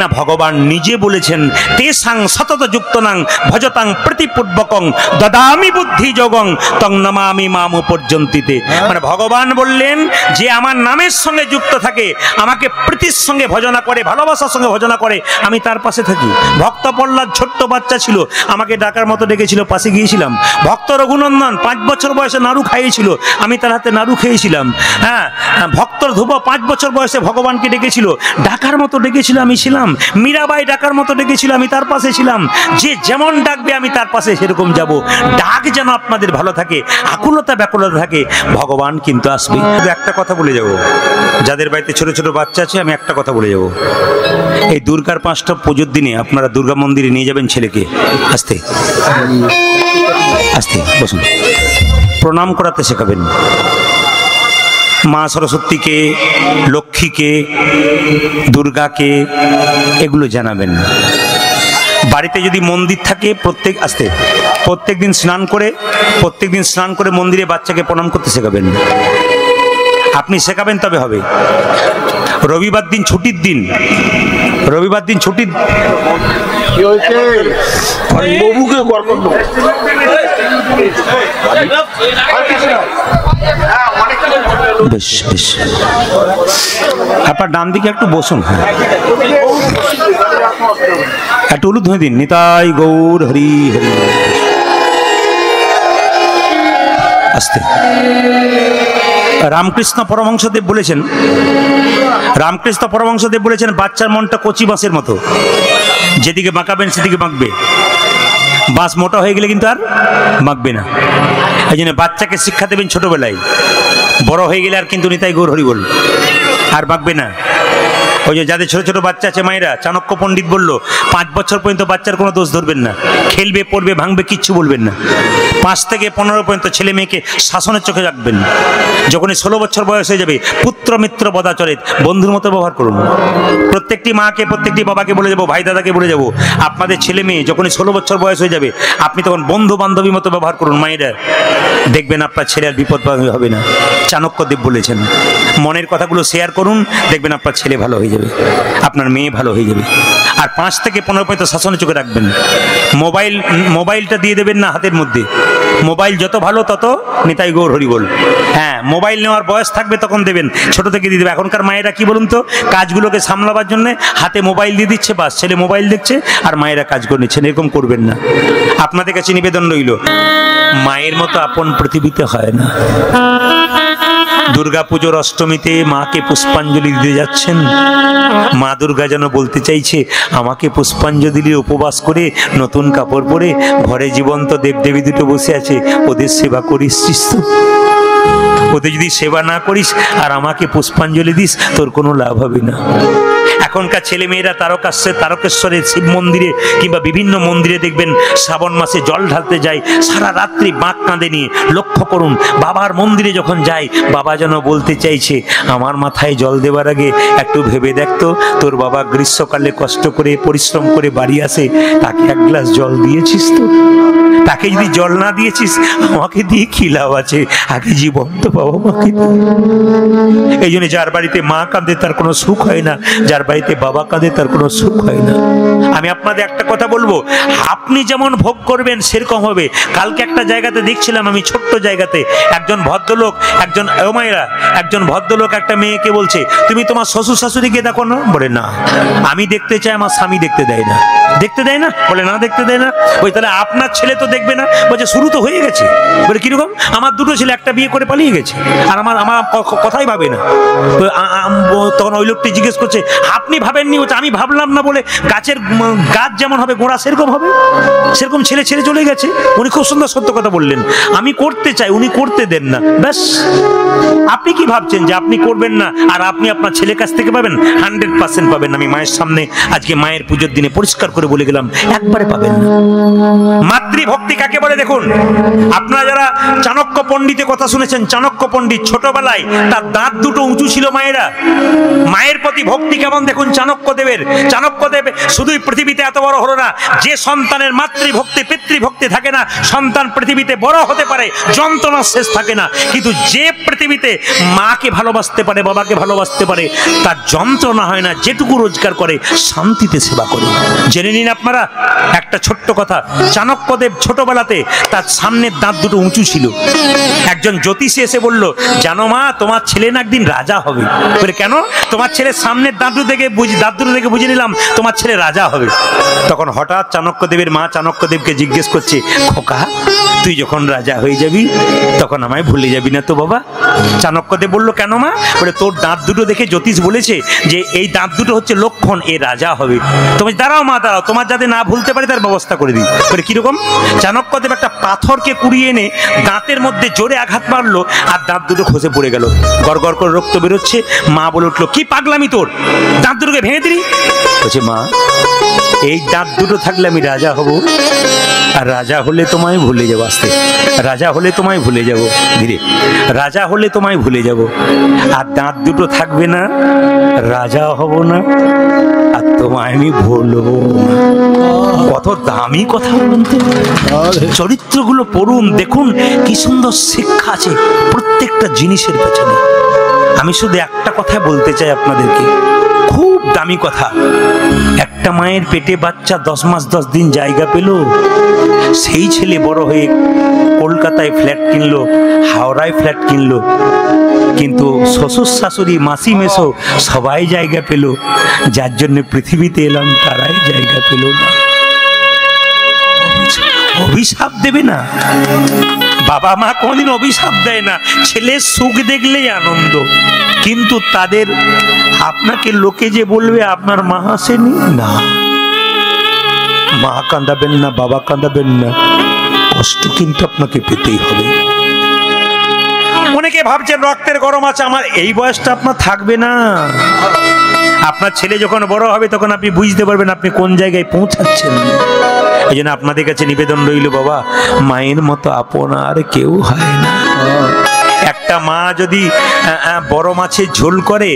না ভগবান নিজে বলেছেন, তেসাং সতত যুক্তনাং ভজতাং প্রতিপূর্বকং দদামি বুদ্ধি যোগং তং নমামি মাম পর্যন্তিতে। মানে ভগবান বললেন যে আমার নামের সঙ্গে যুক্ত থাকে, আমাকে প্রীতির সঙ্গে ভজনা করে, ভালোবাসার সঙ্গে ভজনা করে, আমি তার পাশে থাকি। ভক্ত প্রহ্লাদ ছোট্ট বাচ্চা ছিল, আমাকে ডাকার মতো ডেকেছিল, পাশে গিয়েছিলাম। ভক্ত রঘুনন্দন 5 বছর বয়সে নাড়ু খাইয়েছিল, আমি তার হাতে নাড়ু খেয়েছিলাম। হ্যাঁ, ভক্তর ধ্রুব 5 বছর বয়সে ভগবানকে ডেকেছিল, ডাকার মতো ডেকেছিল, আমি ছিলাম। মীরাবাই ডাকার মতো ডেকেছিল, আমি তার পাশে ছিলাম। যে যেমন ডাকবে আমি তার পাশে সেরকম যাব। ডাক যেন আপনাদের ভালো থাকে, আকুলতা ব্যাকুলতা থাকে, ভগবান কিন্তু আসবে। একটা কথা বলে যাব, যাদের বাড়িতে ছোট ছোট বাচ্চা আছে, আমি একটা কথা বলে যাব। এই দুর্গার 5টা পুজোর দিনে আপনারা দুর্গা মন্দিরে নিয়ে যাবেন ছেলেকে, আস্তে আস্তে বসুন, প্রণাম করাতে শেখাবেন। মা সরস্বতীকে, লক্ষ্মীকে, দুর্গাকে এগুলো জানাবেন। বাড়িতে যদি মন্দির থাকে প্রত্যেক দিন স্নান করে মন্দিরে বাচ্চাকে প্রণাম করতে শেখাবেন। আপনি শেখাবেন তবে হবে। রবিবার দিন ছুটির দিন, বেশ বেশ আপনার ডান দিকে একটু বসুন, একটু হলুদ হয়ে দিন। নিতাই গৌর হরি হরি। আস্তে। রামকৃষ্ণ পরমহংসদেব বলেছেন বাচ্চার মনটা কচি বাঁশের মতো, যেদিকে বাঁকাবেন সেদিকে বাঁকবে। বাঁশ মোটা হয়ে গেলে কিন্তু আর বাঁকবে না। এই জন্য বাচ্চাকে শিক্ষা দেবেন ছোটবেলায়, বড় হয়ে গেলে আর কিন্তু নিতাই গৌর হরি বল আর বাঁকবে না। ওই যে যাদের ছোট ছোট বাচ্চা আছে মায়েরা, চাণক্য পণ্ডিত বলল 5 বছর পর্যন্ত বাচ্চার কোনো দোষ ধরবেন না, খেলবে পড়বে ভাঙবে কিচ্ছু বলবেন না। 5 থেকে 15 পর্যন্ত ছেলে মেয়েকে শাসনের চোখে রাখবেন। যখনই 16 বছর বয়স হয়ে যাবে পুত্র মিত্র বদাচরিত, বন্ধুর মতো ব্যবহার করুন। প্রত্যেকটি মাকে প্রত্যেকটি বাবাকে বলে যাবো, ভাই দাদাকে বলে যাবো, আপনাদের ছেলে মেয়ে যখনই 16 বছর বয়স হয়ে যাবে আপনি তখন বন্ধু বান্ধবীর মতো ব্যবহার করুন। মায়েরা দেখবেন আপনার ছেলে আর বিপদ হবে না। চাণক্যদেব বলেছেন মনের কথাগুলো শেয়ার করুন, দেখবেন আপনার ছেলে ভালো হয়ে যাবে, আপনার মেয়ে ভালো হয়ে যাবে। আর 5 থেকে 15 পর্যন্ত শাসনের চোখে রাখবেন। মোবাইলটা দিয়ে দেবেন না হাতের মধ্যে। মোবাইল যত ভালো তত নিতাই গৌর হরি বল। হ্যাঁ, মোবাইল নেওয়ার বয়স থাকবে তখন দেবেন, ছোট থেকে দিয়ে দেবে। এখনকার মায়েরা কি বলুন তো, কাজগুলোকে সামলাবার জন্য হাতে মোবাইল দিয়ে দিচ্ছে, বাস ছেলে মোবাইল দেখছে আর মায়েরা কাজ করে নিচ্ছেন। এরকম করবেন না। আপনাদের কাছে নিবেদন রইল, মায়ের মতো আপন পৃথিবীতে হয় না। দুর্গাপুজোর অষ্টমীতে মাকে পুষ্পাঞ্জলি দিতে যাচ্ছেন, মা দুর্গা যেন বলতে চাইছে আমাকে পুষ্পাঞ্জলি উপবাস করে নতুন কাপড় পরে ঘরে জীবন্ত দেবদেবী দুটো বসে আছে, ওদের সেবা করিস তো? ওদের যদি সেবা না করিস আর আমাকে পুষ্পাঞ্জলি দিস তোর কোনো লাভ হবে না। এখনকার ছেলে মেয়েরা তারকেশ্বরের শিব মন্দিরে কিংবা বিভিন্ন মন্দিরে দেখবেন শ্রাবণ মাসে জল ঢালতে যায়, সারা রাত্রি বাঁক কাঁদে নিয়ে। লক্ষ্য করুন বাবার মন্দিরে যখন যায় বাবা যেন বলতে চাইছে আমার মাথায় জল দেওয়ার আগে একটু ভেবে দেখতো তোর বাবা গ্রীষ্মকালে কষ্ট করে পরিশ্রম করে বাড়ি আসে, তাকে এক গ্লাস জল দিয়েছিস তো? তাকে যদি জল না দিয়েছিস আমাকে দিয়ে কি লাভ আছে? আগে জীবন্ত বাবা মাকে। এই জন্য যার বাড়িতে মা কাঁদে তার কোনো সুখ হয় না, যার বাড়িতে বাবা কাঁদে তার কোনো সুখ হয় না। আমি আপনাদের একটা কথা বলবো, আপনি যেমন ভোগ করবেন সেরকম হবে। কালকে একটা জায়গাতে দেখছিলাম আমি, ছোট্ট জায়গাতে একজন ভদ্রলোক একটা মেয়েকে বলছে তুমি তোমার শ্বশুর শাশুড়িকে দেখো না? বলে না, আমি দেখতে চাই, আমার স্বামী দেখতে দেয় না। দেখতে দেয় না? বলে না দেখতে দেয় না। ওই তাহলে আপনার ছেলে তো দেখবে না? বলছে শুরু তো হয়ে গেছে। বলে কিরকম? আমার দুটো ছেলে, একটা বিয়ে করে পালিয়ে গেছে আর আমার কথাই ভাবে না। তখন ওই লোকটি জিজ্ঞেস করছে আপনি ভাবেননি? হচ্ছে আমি ভাবলাম না বলে গাছ যেমন হবে গোড়া সেরকম হবে, সেরকম ছেলে ছেড়ে চলে গেছে। উনি খুব সুন্দর সত্য কথা বললেন, আমি করতে চাই উনি করতে দেন না। ব্যাস, আপনি কি ভাবছেন যে আপনি করবেন না আর আপনি আপনার ছেলের কাছ থেকে পাবেন? 100% পাবেন। আমি মায়ের সামনে আজকে মায়ের পুজোর দিনে পরিষ্কার করে বলে গেলাম, একবারে পাবেন না। মাতৃভক্তি কাকে বলে দেখুন। আপনারা যারা চাণক্য পণ্ডিতের কথা শুনেছেন, চাণক্য পণ্ডিত ছোটবেলায় তার দাঁত দুটো উঁচু ছিল। মায়ের প্রতি ভক্তি কেমন দেখুন চাণক্যদেবের। চাণক্যদেব শুধুই পৃথিবীতে এত বড় হলো না, যে সন্তানের মাতৃভক্তি পিতৃভক্তি থাকে না সন্তান পৃথিবীতে বড় হতে পারে, যন্ত্রণার শেষ থাকে না। কিন্তু যে পৃথিবীতে মাকে ভালোবাসতে পারে, বাবাকে ভালোবাসতে পারে, তার যন্ত্রণা হয় না, যেটুকু রোজগার করে শান্তিতে সেবা করে। জেনে নিন আপনারা একটা ছোট্ট কথা, চাণক্যদেব ছোটবেলাতে তার সামনের দাঁত দুটো উঁচু ছিল। একজন জ্যোতিষী এসে বলল জানো মা তোমার ছেলে না একদিন রাজা হবে। বলে কেন? তোমার ছেলের সামনের দাঁত দুটো দেখে বুঝে নিলাম তোমার ছেলে রাজা হবে। তখন হঠাৎ চাণক্যদেবের মা চাণক্যদেবকে জিজ্ঞেস করছে খোকা তুই যখন রাজা হয়ে যাবি তখন আমায় ভুলে যাবি না তো বাবা? চাণক্যদেব বলল কেন মা? বলে তোর দাঁত দুটো দেখে জ্যোতিষ বলেছে যে এই দাঁত দুটো হচ্ছে লক্ষণ এ রাজা হবে। তুমি দাঁড়াও মা দাঁড়াও, তোমার যাতে না ভুলতে পারে তার ব্যবস্থা করে দিই। বলে কিরকম? চাণক্যদেব একটা পাথরকে কুড়িয়ে এনে দাঁতের মধ্যে জোরে আঘাত মারলো আর দাঁত দুটো খসে পড়ে গেল, গড়গড় করে রক্ত বেরোচ্ছে। মা বলে উঠলো কি পাগলামি তোর, দাঁত দুটোকে ভেঙে দিলি? বলছে মা এই দাঁত দুটো থাকলে আমি রাজা হব? আর রাজা হলে তোমায় ভুলে যাবো। আস্তে, রাজা হলে তোমায় ভুলে যাব, ধীরে, রাজা হলে তোমায় ভুলে যাব। আর দাঁত দুটো থাকবে না, রাজা হব না, আর তোমায় আমি ভুলবো না। কত দামি কথা বলুন তো। চরিত্রগুলো পড়ুন, দেখুন কি সুন্দর শিক্ষা আছে প্রত্যেকটা জিনিসের পেছনে। আমি শুধু একটা কথা বলতে চাই আপনাদেরকে, খুব দামি কথা। একটা মায়ের পেটে বাচ্চা 10 মাস 10 দিন জায়গা পেল, সেই ছেলে বড় হয়ে কলকাতায় ফ্ল্যাট কিনলো, হাওড়ায় ফ্ল্যাট কিনলো, কিন্তু শ্বশুর শাশুড়ি মাসি মেসো সবাই জায়গা পেল, যার জন্য পৃথিবীতে এলাম তারাই জায়গা পেল না। অভিশাপ দেবে না, বাবা মা কোনদিন অভিশাপ দেয় না, ছেলের সুখ দেখলেই আনন্দ। কিন্তু তাদের আপনাকে লোকে যে বলবে আপনার মা আসেনি, না, মা কাঁদাবেন না, বাবা কাঁদাবেন না, কষ্ট কিন্তু আপনাকে পেতেই হবে। অনেকে ভাবছেন রক্তের গরম আছে আমার, এই বয়সটা আপনার থাকবে না। আপনার ছেলে যখন বড় হবে তখন আপনি বুঝতে পারবেন আপনি কোন জায়গায় পৌঁছাচ্ছেন। এই জন্য আপনাদের কাছে নিবেদন রইল, বাবা মায়ের মতো আপন আর কেউ হয় না। একটা মা যদি বড় মাছের ঝোল করে,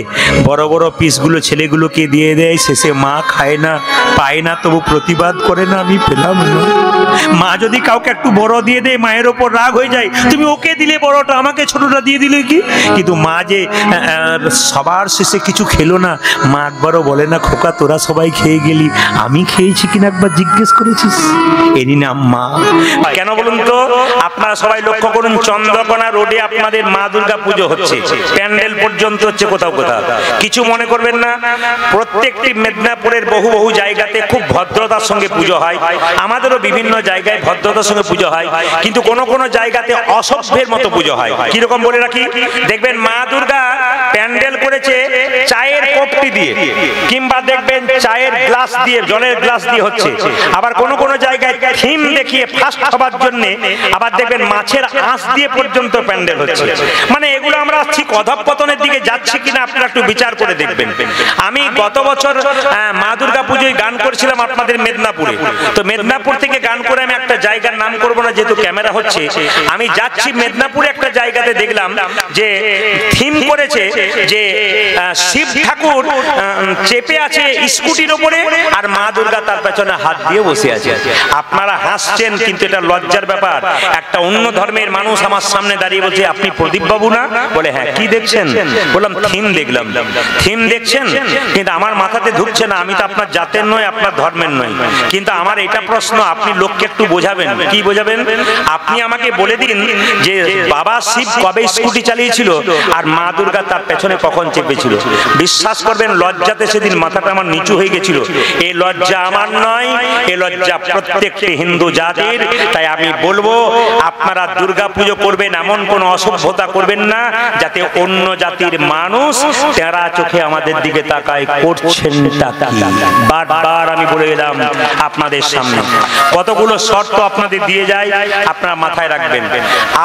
বড় বড় পিসগুলো ছেলেগুলোকে দিয়ে দেয়, শেষে মা খায় না, পায় না, তবু প্রতিবাদ করে না আমি পেলাম না। মা যদি কাউকে একটু বড় দিয়ে দেয়, মায়ের ওপর রাগ হয়ে যায়, তুমি ওকে দিলে বড়টা, আমাকে ছোটটা দিয়ে দিলে কি। কিন্তু মা যে সবার শেষে কিছু খেলো না, মা একবারও বলে না খোকা তোরা সবাই খেয়ে গেলি, আমি খেয়েছি কিনা একবার জিজ্ঞেস করেছিস? এরই নাম মা। কেন বলুন তো? আপনারা সবাই লক্ষ্য করুন, চন্দ্রকোনা রোডে আপনাদের মা দুর্গা পুজো হচ্ছে, প্যান্ডেল পর্যন্ত হচ্ছে কোথাও কোথাও। কিছু মনে করবেন না, প্রত্যেকটি মেদিনীপুরের বহু বহু জায়গাতে খুব ভদ্রতার সঙ্গে পুজো হয়, আমাদেরও বিভিন্ন জায়গায় ভদ্রতার সঙ্গে পুজো হয়, কিন্তু কোন কোন জায়গাতে অসভ্যের মতো পুজো হয়। কিরকম বলে রাখি, দেখবেন মা দুর্গা প্যান্ডেল করেছে চায়ের কপটি দিয়ে, কিংবা দেখবেন চায়ের গ্লাস দিয়ে, জলের গ্লাস দিয়ে হচ্ছে। আবার কোন কোন জায়গায় থিম দেখিয়ে ফার্স্ট হবার জন্য আবার দেখবেন মাছের আঁশ দিয়ে পর্যন্ত প্যান্ডেল হচ্ছে। মানে এগুলো আমরা ঠিক অধঃপতনের দিকে যাচ্ছি কিনা আপনারা একটু বিচার করে দেখবেন। আমি গত বছর মা দুর্গা পুজোয় গান করেছিলাম আপনাদের মেদিনীপুরে। তো মেদিনীপুর থেকে গান করে আমি একটা জায়গার নাম করবো না যেহেতু ক্যামেরা হচ্ছে, আমি যাচ্ছি মেদিনীপুরে একটা জায়গাতে দেখলাম যে থিম করেছে যে শিব ঠাকুর চেপে আছে স্কুটির উপরে, আর মা দুর্গা তার পেছনে হাত দিয়ে বসে আছে। আপনারা হাসছেন, কিন্তু এটা লজ্জার ব্যাপার। একটা অন্য ধর্মের মানুষ আমার সামনে দাঁড়িয়ে বলছে আপনি প্রদীপ বাবু না? বলে হ্যাঁ। কি দেখছেন? বললাম থিম দেখলাম। থিম দেখছেন, কিন্তু আমার মাথাতে ঢুকছে না, আমি তো আপনার জাতের নয়, আপনার ধর্মের নয়। কিন্তু আমার এটা প্রশ্ন, আপনি লোককে একটু বোঝাবেন। কি বোঝাবেন? আপনি আমাকে বলে দিন যে বাবা শিব কবে স্কুটি চালিয়েছিল আর মা দুর্গা তার পেছনে কখন চেপেছিল। বিশ্বাস করবেন লজ্জাতে সেদিন মাথাটা আমার নিচু হয়ে গেছিল। এই লজ্জা আমার নয়, এই লজ্জা প্রত্যেকটি হিন্দু জাতির। তাই আমি বলবো আপনারা দুর্গা পুজো করবেন, এমন কোন অসভ্যতা করবেন না যাতে অন্য জাতির মানুষ তেরা চোখে আমাদের দিকে তাকায়। করছেনটা কি? বারবার আমি বলে গেলাম আপনাদের সামনে, কতগুলো শর্ত আপনাদের দিয়ে যায়, আপনারা মাথায় রাখবেন।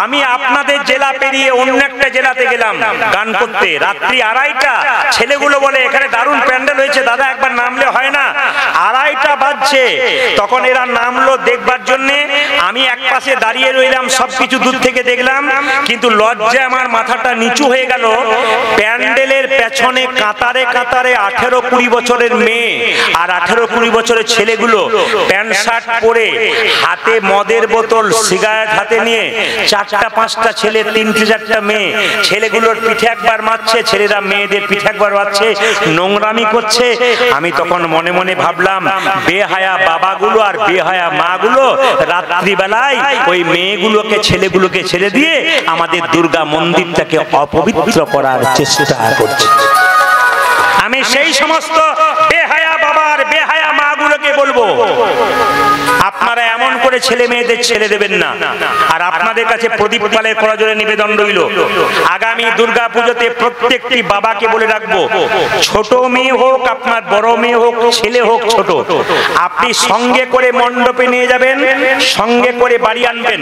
আমি আপনাদের জেলা পেরিয়ে অন্য একটা জেলাতে গেলাম গান করতে, রাত্রি 2:30। ছেলেগুলো বলে এখানে দারুণ প্যান্ডেল হয়েছে দাদা, একবার নামলে হয় না? 2:30 বাজছে, তখন এরা নামলো দেখবার জন্য। আমি এক পাশে দাঁড়িয়ে রইলাম, সবকিছু দূর থেকে দেখলাম, কিন্তু লজ্জায় আমার মাথাটা নিচু হয়ে গেল। প্যান্ডেলের পেছনে কাতারে কাতারে 18-20 বছরের মেয়ে আর 18-20 বছরের ছেলেগুলো প্যান্ট শার্ট পরে, হাতে মদের বোতল, সিগারেট হাতে নিয়ে, 4টা-5টা ছেলে, 3টে-4টা মেয়ে। ছেলেগুলোর পিঠে একবার মারছে, ছেলেরা মেয়েদের পিঠে একবার মারছে, নোংরামি করছে। আমি তখন মনে মনে ভাবলাম, বেহায়া বাবাগুলো আর বেহায়া মাগুলো রাত্রিবেলায় ওই মেয়েগুলোকে, ছেলেগুলোকে ছেড়ে দিয়ে আমাদের দুর্গা মন্দিরটাকে অপবিত্র করার চেষ্টা করছে। আমি সেই সমস্ত বেহায়া বাবা আর বেহায়া মাগুলোকে বলবো, আপনারা এমন করে ছেলে মেয়েদের ছেড়ে দেবেন না। আর আপনাদের কাছে প্রদীপ পালের করজোড়ে নিবেদন রইল, আগামী দুর্গা পুজোতে প্রত্যেকটি বাবাকে বলে রাখবো, ছোট মেয়ে হোক, আপনার বড় মেয়ে হোক, ছেলে হোক ছোট, আপনি সঙ্গে করে মণ্ডপে নিয়ে যাবেন, সঙ্গে করে বাড়ি আনবেন।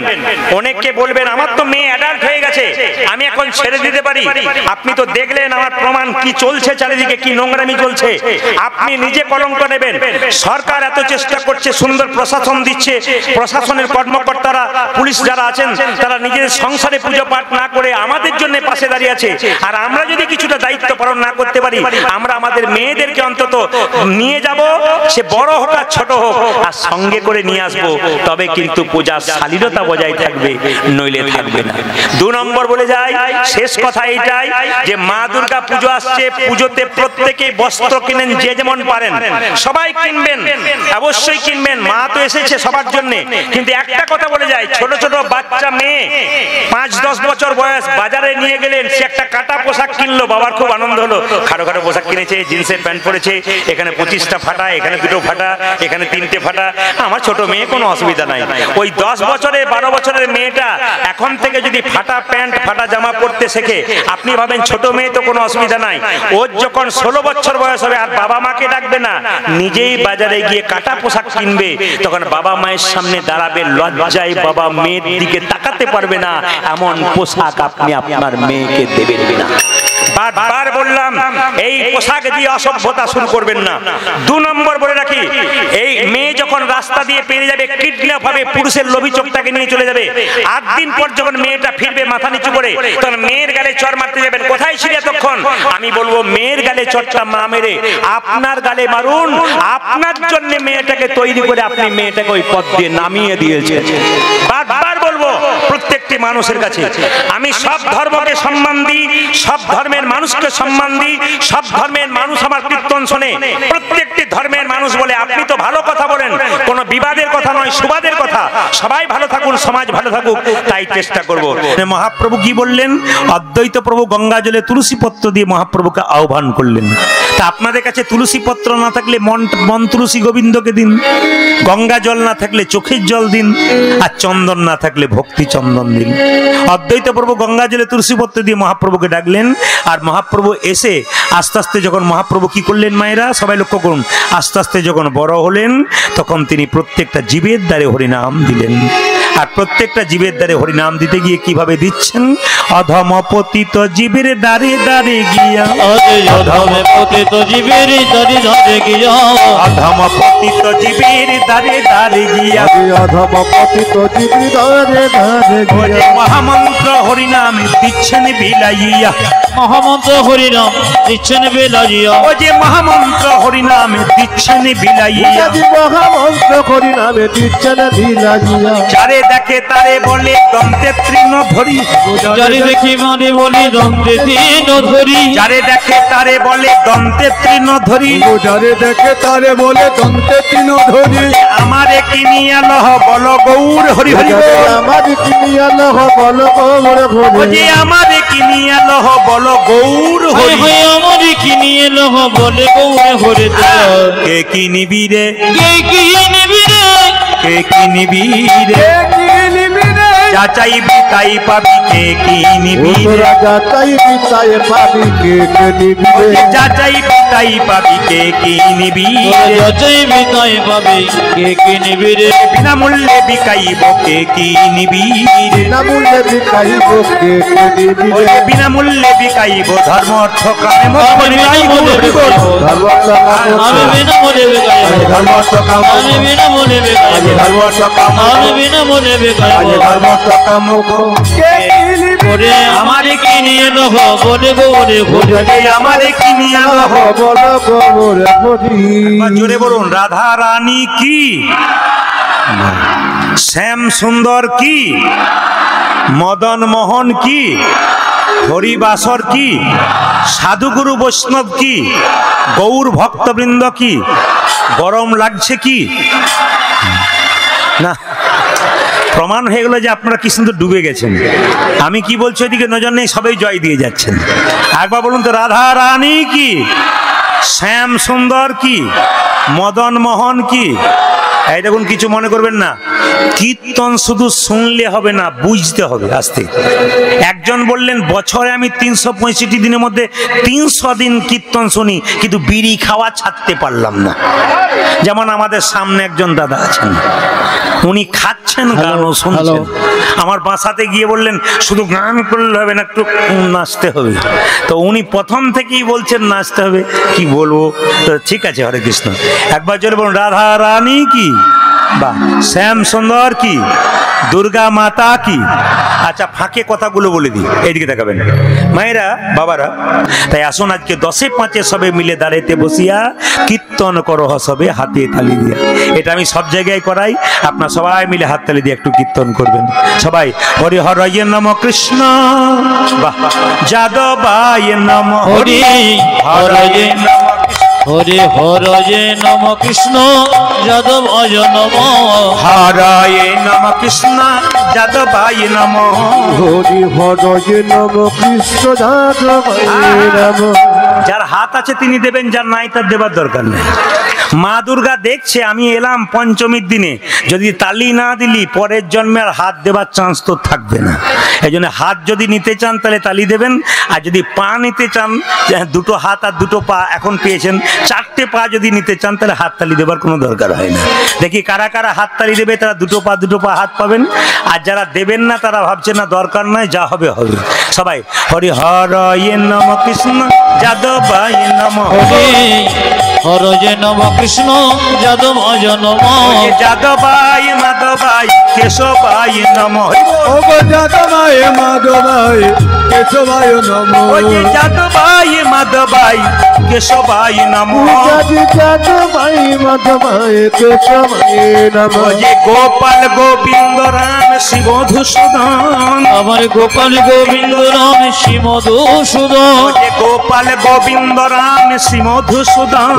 অনেককে বলবেন আমার তো মেয়ে অ্যাডাল্ট হয়ে গেছে, আমি এখন ছেড়ে দিতে পারি। আপনি তো দেখলেন আমার প্রমাণ কি চলছে চারিদিকে, কি নোংরামি চলছে। আপনি নিজে কলঙ্ক নেবেন। সরকার এত চেষ্টা করছে, সুন্দর প্রশাসন প্রশাসন দিচ্ছে, প্রশাসনের কর্মকর্তারা, পুলিশ যারা আছেন তারা নিজের সংসারে পুজো পাঠ না করে আমাদের জন্য পাশে দাঁড়িয়ে আছে। আর আমরা যদি কিছুটা দায়িত্ব পালন না করতে পারি, আমরা আমাদের মেয়েদেরকে অন্তত নিয়ে যাব, সে বড় হোক আর ছোট হোক, আর সঙ্গে করে নিয়ে আসবো, তবে কিন্তু পূজার শালীনতা বজায় থাকবে, নইলে থাকবে না। 2 নম্বর বলে যায়, শেষ কথা এইটাই যে মা দুর্গা পুজো আসছে, পুজোতে প্রত্যেকে বস্ত্র কিনেন, যে যেমন পারেন সবাই কিনবেন, অবশ্যই কিনবেন, মা তো এসেছে সবার জন্য। কিন্তু একটা কথা বলে যায়, ছোট ছোট বাচ্চা মেয়ে 5-10 বছর বয়স বাজারে নিয়ে গেলেন, সে একটা কাটা পোশাক কিনলো, বাবার খুব আনন্দ হলো, খাটো খাটো পোশাক কিনেছে, জিন্সের প্যান্ট পরেছে, এখানে 25টা ফাটা, এখানে 2টো ফাটা, এখানে 3টে ফাটা, আমার ছোট মেয়ে কোনো অসুবিধা নাই। ওই 10 বছরের 12 বছরের মেয়েটা এখন থেকে যদি ফাটা প্যান্ট ফাটা জামা পরতে শেখে, আপনি ভাবেন ছোট মেয়ে তো কোনো অসুবিধা নাই। ওর যখন 16 বছর বয়স হবে, আর বাবা মাকে ডাকবে না, নিজেই বাজারে গিয়ে কাটা পোশাক কিনবে, তখন বাবা মায়ের সামনে দাঁড়াবে, লজ্জায় বাবা মেয়ের দিকে তাকাতে পারবে না, এমন পোশাক আপনি আপনার মেয়েকে দেবেন না। বারবার বললাম, এই পোশাক দিয়ে অসভ্যতা শুরু করবেন না। 2 নম্বর বলে রাখি, এই মেয়ে যখন রাস্তা দিয়ে পেরিয়ে যাবে, কিডন্যাপ হবে, পুরুষের লোভী চোখটাকে নিয়ে চলে যাবে, 8 দিন পর যখন মেয়েটা ফিরবে মাথা নিচু করে, তখন মেয়ের গালে চড় মারতে যাবেন, কোথায় ছিল তখন? আমি বলবো, মেয়ের গালে চড়টা মা মেরে আপনার গালে মারুন, আপনার জন্য মেয়েটাকে তৈরি করে আপনি মেয়েটাকে ওই পথ দিয়ে নামিয়ে দিয়েছেন। বারবার বলবো প্রত্যেকটি মানুষের কাছে, আমি সব ধর্মকে সম্মান দিই, সব ধর্মের মানুষকে সম্মান দিই, সব ধর্মের মানুষ আমার কীর্তন শোনে, প্রত্যেকটি ধর্মের মানুষ বলে আপনি তো ভালো কথা বলেন, কোনো বিবাদের কথা নয়, সুবাদের কথা, সবাই ভালো থাকুন, সমাজ ভালো থাকুক, তাই চেষ্টা করব। মহাপ্রভু কি বললেন? অদ্বৈত প্রভু গঙ্গা জলে তুলসী পত্র দিয়ে মহাপ্রভুকে আহ্বান করলেন। তা আপনাদের কাছে তুলসী পত্র না থাকলে মন তুলসী গোবিন্দকে দিন, গঙ্গা জল না থাকলে চোখের জল দিন, আর চন্দন না থাকলে ভক্তি চন্দন দিন। অদ্বৈত প্রভু গঙ্গা জলে তুলসী পত্র দিয়ে মহাপ্রভুকে ডাকলেন, আর মহাপ্রভু এসে আস্তে আস্তে যখন মহাপ্রভু কি করলেন মায়েরা সবাই লক্ষ্য করুন, আস্তে আস্তে যখন বড় হলেন, তখন তিনি প্রত্যেকটা জীবের দ্বারে হরিনাম দিলেন। আর প্রত্যেকটা জীবের দ্বারে হরিনাম দিতে গিয়ে কিভাবে দিচ্ছেন? অধম পতিত জীবের দ্বারে দ্বারে গিয়া, অধম পতিত জীবের দ্বারে দ্বারে গিয়া, অধম পতিত জীবের দ্বারে দ্বারে গিয়া, অধম পতিত জীবের দ্বারে দ্বারে গিয়া, মহামন্ত্র হরিনাম দিচ্ছেন বিলাইয়া, মহামন্ত্র হরিনাম দিচ্ছেন বিলাইয়া, ও যে মহামন্ত্র হরিনাম দিচ্ছেন বিলাইয়া, মহামন্ত্র হরিনামে দিচ্ছেন বিলাইয়া, যারে দেখে তারে বলে দন্তে তৃণ ধরি, যারে দেখি মানে বলি দন্তে তৃণ ধরি, যারে দেখে তারে বলে দন্তে তৃণ ধরি, যারে দেখে তারে বলে দন্তে তৃণ ধরি, আমারে কিনিয়া লহ বল গৌর হরি হরি বল, আমারে কিনিয়া লহ বল গৌর হরি, ও যে আমারে কিনিয়া লহ বল গৌর হরি, আমারে কিনিয়ে লহ বলে গৌর হরি, কে কিনিবি রে, কে কিনিবি রে, কে কিনিবি রে, যা চাইবি তাই পাবি, কে কিনিবি রে, রাজা চাইবি তাই পাবি, কে কিনিবি রে, যা চাইবি তাই পাবি, কে কিনিবি রে, চাইবি তাই পাবি, কে কিনিবি রে, বিনামূল্যে বিকাইব, কে কিনিবি রে, বিনামূল্যে বিকাইব, কে কিনিবি ওই রে, যে বিনামূল্যে বিকাইব, ধর্ম অর্থ কামে মোক্ষ নিরাই গৌর হরি বল, আমি বিনামূল্যে বিকাইব, ধর্ম অর্থ কাম, আমি বিনামূল্যে বিকাইব, ধর্ম অর্থ কাম, আমি বিনামূল্যে বিকাইব, ধর্ম অর্থ কাম, ওরে আমারে কিনিয়ে লহ বলে গৌরে হরি, আমারে কিনিয়া লহ, বল গৌর হরি, জোরে বলুন, রাধা রানী কি, শ্যাম সুন্দর কি, মদন মোহন কি, হরিবাসর কি, সাধুগুরু বৈষ্ণব কি, গৌর ভক্তবৃন্দ কি, গরম লাগছে কি না? প্রমাণ হয়ে গেল যে আপনারা কি সুন্দর ডুবে গেছেন। আমি কি বলছি ওইদিকে নজর নেই, সবাই জয় দিয়ে যাচ্ছেন। একবার বলুন তো, রাধা রানী কি, শ্যাম সুন্দর কি, মদন মোহন কি? এই দেখুন, কিছু মনে করবেন না, কীর্তন শুধু শুনলে হবে না, বুঝতে হবে আস্তে। একজন বললেন, বছরে আমি 365 দিনের মধ্যে 300 দিন কীর্তন শুনি, কিন্তু বিড়ি খাওয়া ছাড়তে পারলাম না। যেমন আমাদের সামনে একজন দাদা আছেন, উনি খাচ্ছেন গানও শুনছেন। আমার বাসাতে গিয়ে বললেন, শুধু গান করলে হবে না, একটু নাচতে হবে। তো উনি প্রথম থেকেই বলছেন নাচতে হবে। কি বলবো, তো ঠিক আছে, হরে কৃষ্ণ। একবার জোরে বলুন, রাধা রানী কি, বাহ, শ্যাম সুন্দর কি, দুর্গা মাতা কি। আচ্ছা, ফাঁকে কথাগুলো বলে দিই, এইদিকে দেখাবেন মায়েরা বাবারা। তাই আসুন আজকে 10-5 সবে মিলে দাঁড়াইতে বসিয়া কীর্তন করো সবে হাতে তালি দিয়া। এটা আমি সব জায়গায় করাই, আপনার সবাই মিলে হাত তালি দিয়ে একটু কীর্তন করবেন সবাই। হরি হরয়ে নম কৃষ্ণ, বাহ, যাদবায় নম, হরি হরয়ে হরি হরয়ে নম কৃষ্ণ যাদব অজ নম, হরয়ে নম কৃষ্ণ যাদবায় নম, হরি হরয়ে নম কৃষ্ণ যাদবায় নম। যার হাত আছে তিনি দেবেন, যার নাই তার দেবার দরকার নেই। মা দুর্গা দেখছে আমি এলাম পঞ্চমীর দিনে, যদি তালি না দিলি পরের জন্মে আর হাত দেবার চান্স তো থাকবে না। এই জন্য হাত যদি নিতে চান তাহলে তালি দেবেন, আর যদি পা নিতে চান, দুটো হাত আর দুটো পা এখন পেয়েছেন, 4টে পা যদি নিতে চান তাহলে হাত তালি দেবার কোনো দরকার হয় না। দেখি কারা কারা হাত তালি দেবে, তারা দুটো পা হাত পাবেন, আর যারা দেবেন না তারা ভাবছে না দরকার নয়, যা হবে হবে। সবাই হরি হরয়ে নম কৃষ্ণ যাদবায় নম, হরি হরয়ে নম কৃষ্ণ যাদব অজ নম, যাদবায় মাধবায় কেশবায় নম, ও গো যাদবায় মাধবায় কেশবায় নম, যাদবায় মাধবায় কেশবায় নম, যাদবায় মাধবায় কেশবায় নম, গোপাল গোবিন্দ রাম শিব মধুসূদন, আমার গোপাল গোবিন্দ রাম শ্রী মধুসূদন, গোপাল গোবিন্দ রাম শ্রী মধুসূদন,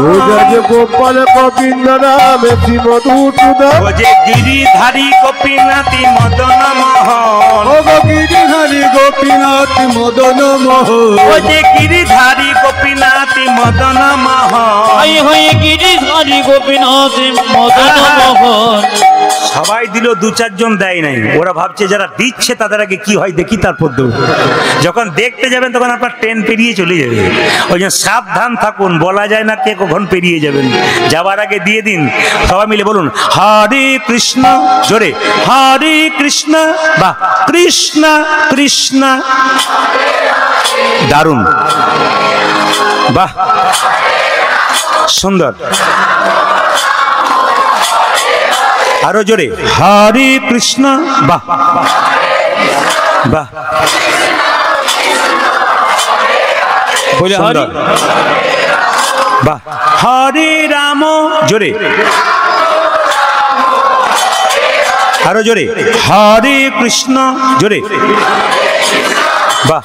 গোপাল গোবিন্দ রাম শ্রী মধুসূদন, গিরিধারী গোপীনাথী মদন মোহন, ও গো গিরিধারী গোপীনাথ মদন মোহন, গিরিধারী গোপীনাথী মদন মোহন, আই হয়ে গিরিধারী গোপীনাথ মদন মোহন। সবাই দিল, 2-4 জন দেয় নাই। ওরা ভাবছে যারা দিচ্ছে তাদের আগে কি হয় দেখি, তারপর দেব। যখন দেখতে যাবেন তখন আপনার ট্রেন পেরিয়ে চলে যাবে। ওই জন্য সাবধান থাকুন, বলা যায় না কে কখন পেরিয়ে যাবেন। যাবার আগে দিয়ে দিন। সবাই মিলে বলুন হরে কৃষ্ণ, জোরে হরে কৃষ্ণ, বা কৃষ্ণ কৃষ্ণ, দারুণ, বাহ, সুন্দর। আরো জোরে হরে কৃষ্ণ, বাহ বাহ, সুন্দর, বাহ, হরে রাম, জোরে আরো জোরে হরে কৃষ্ণ, জোরে, বাহ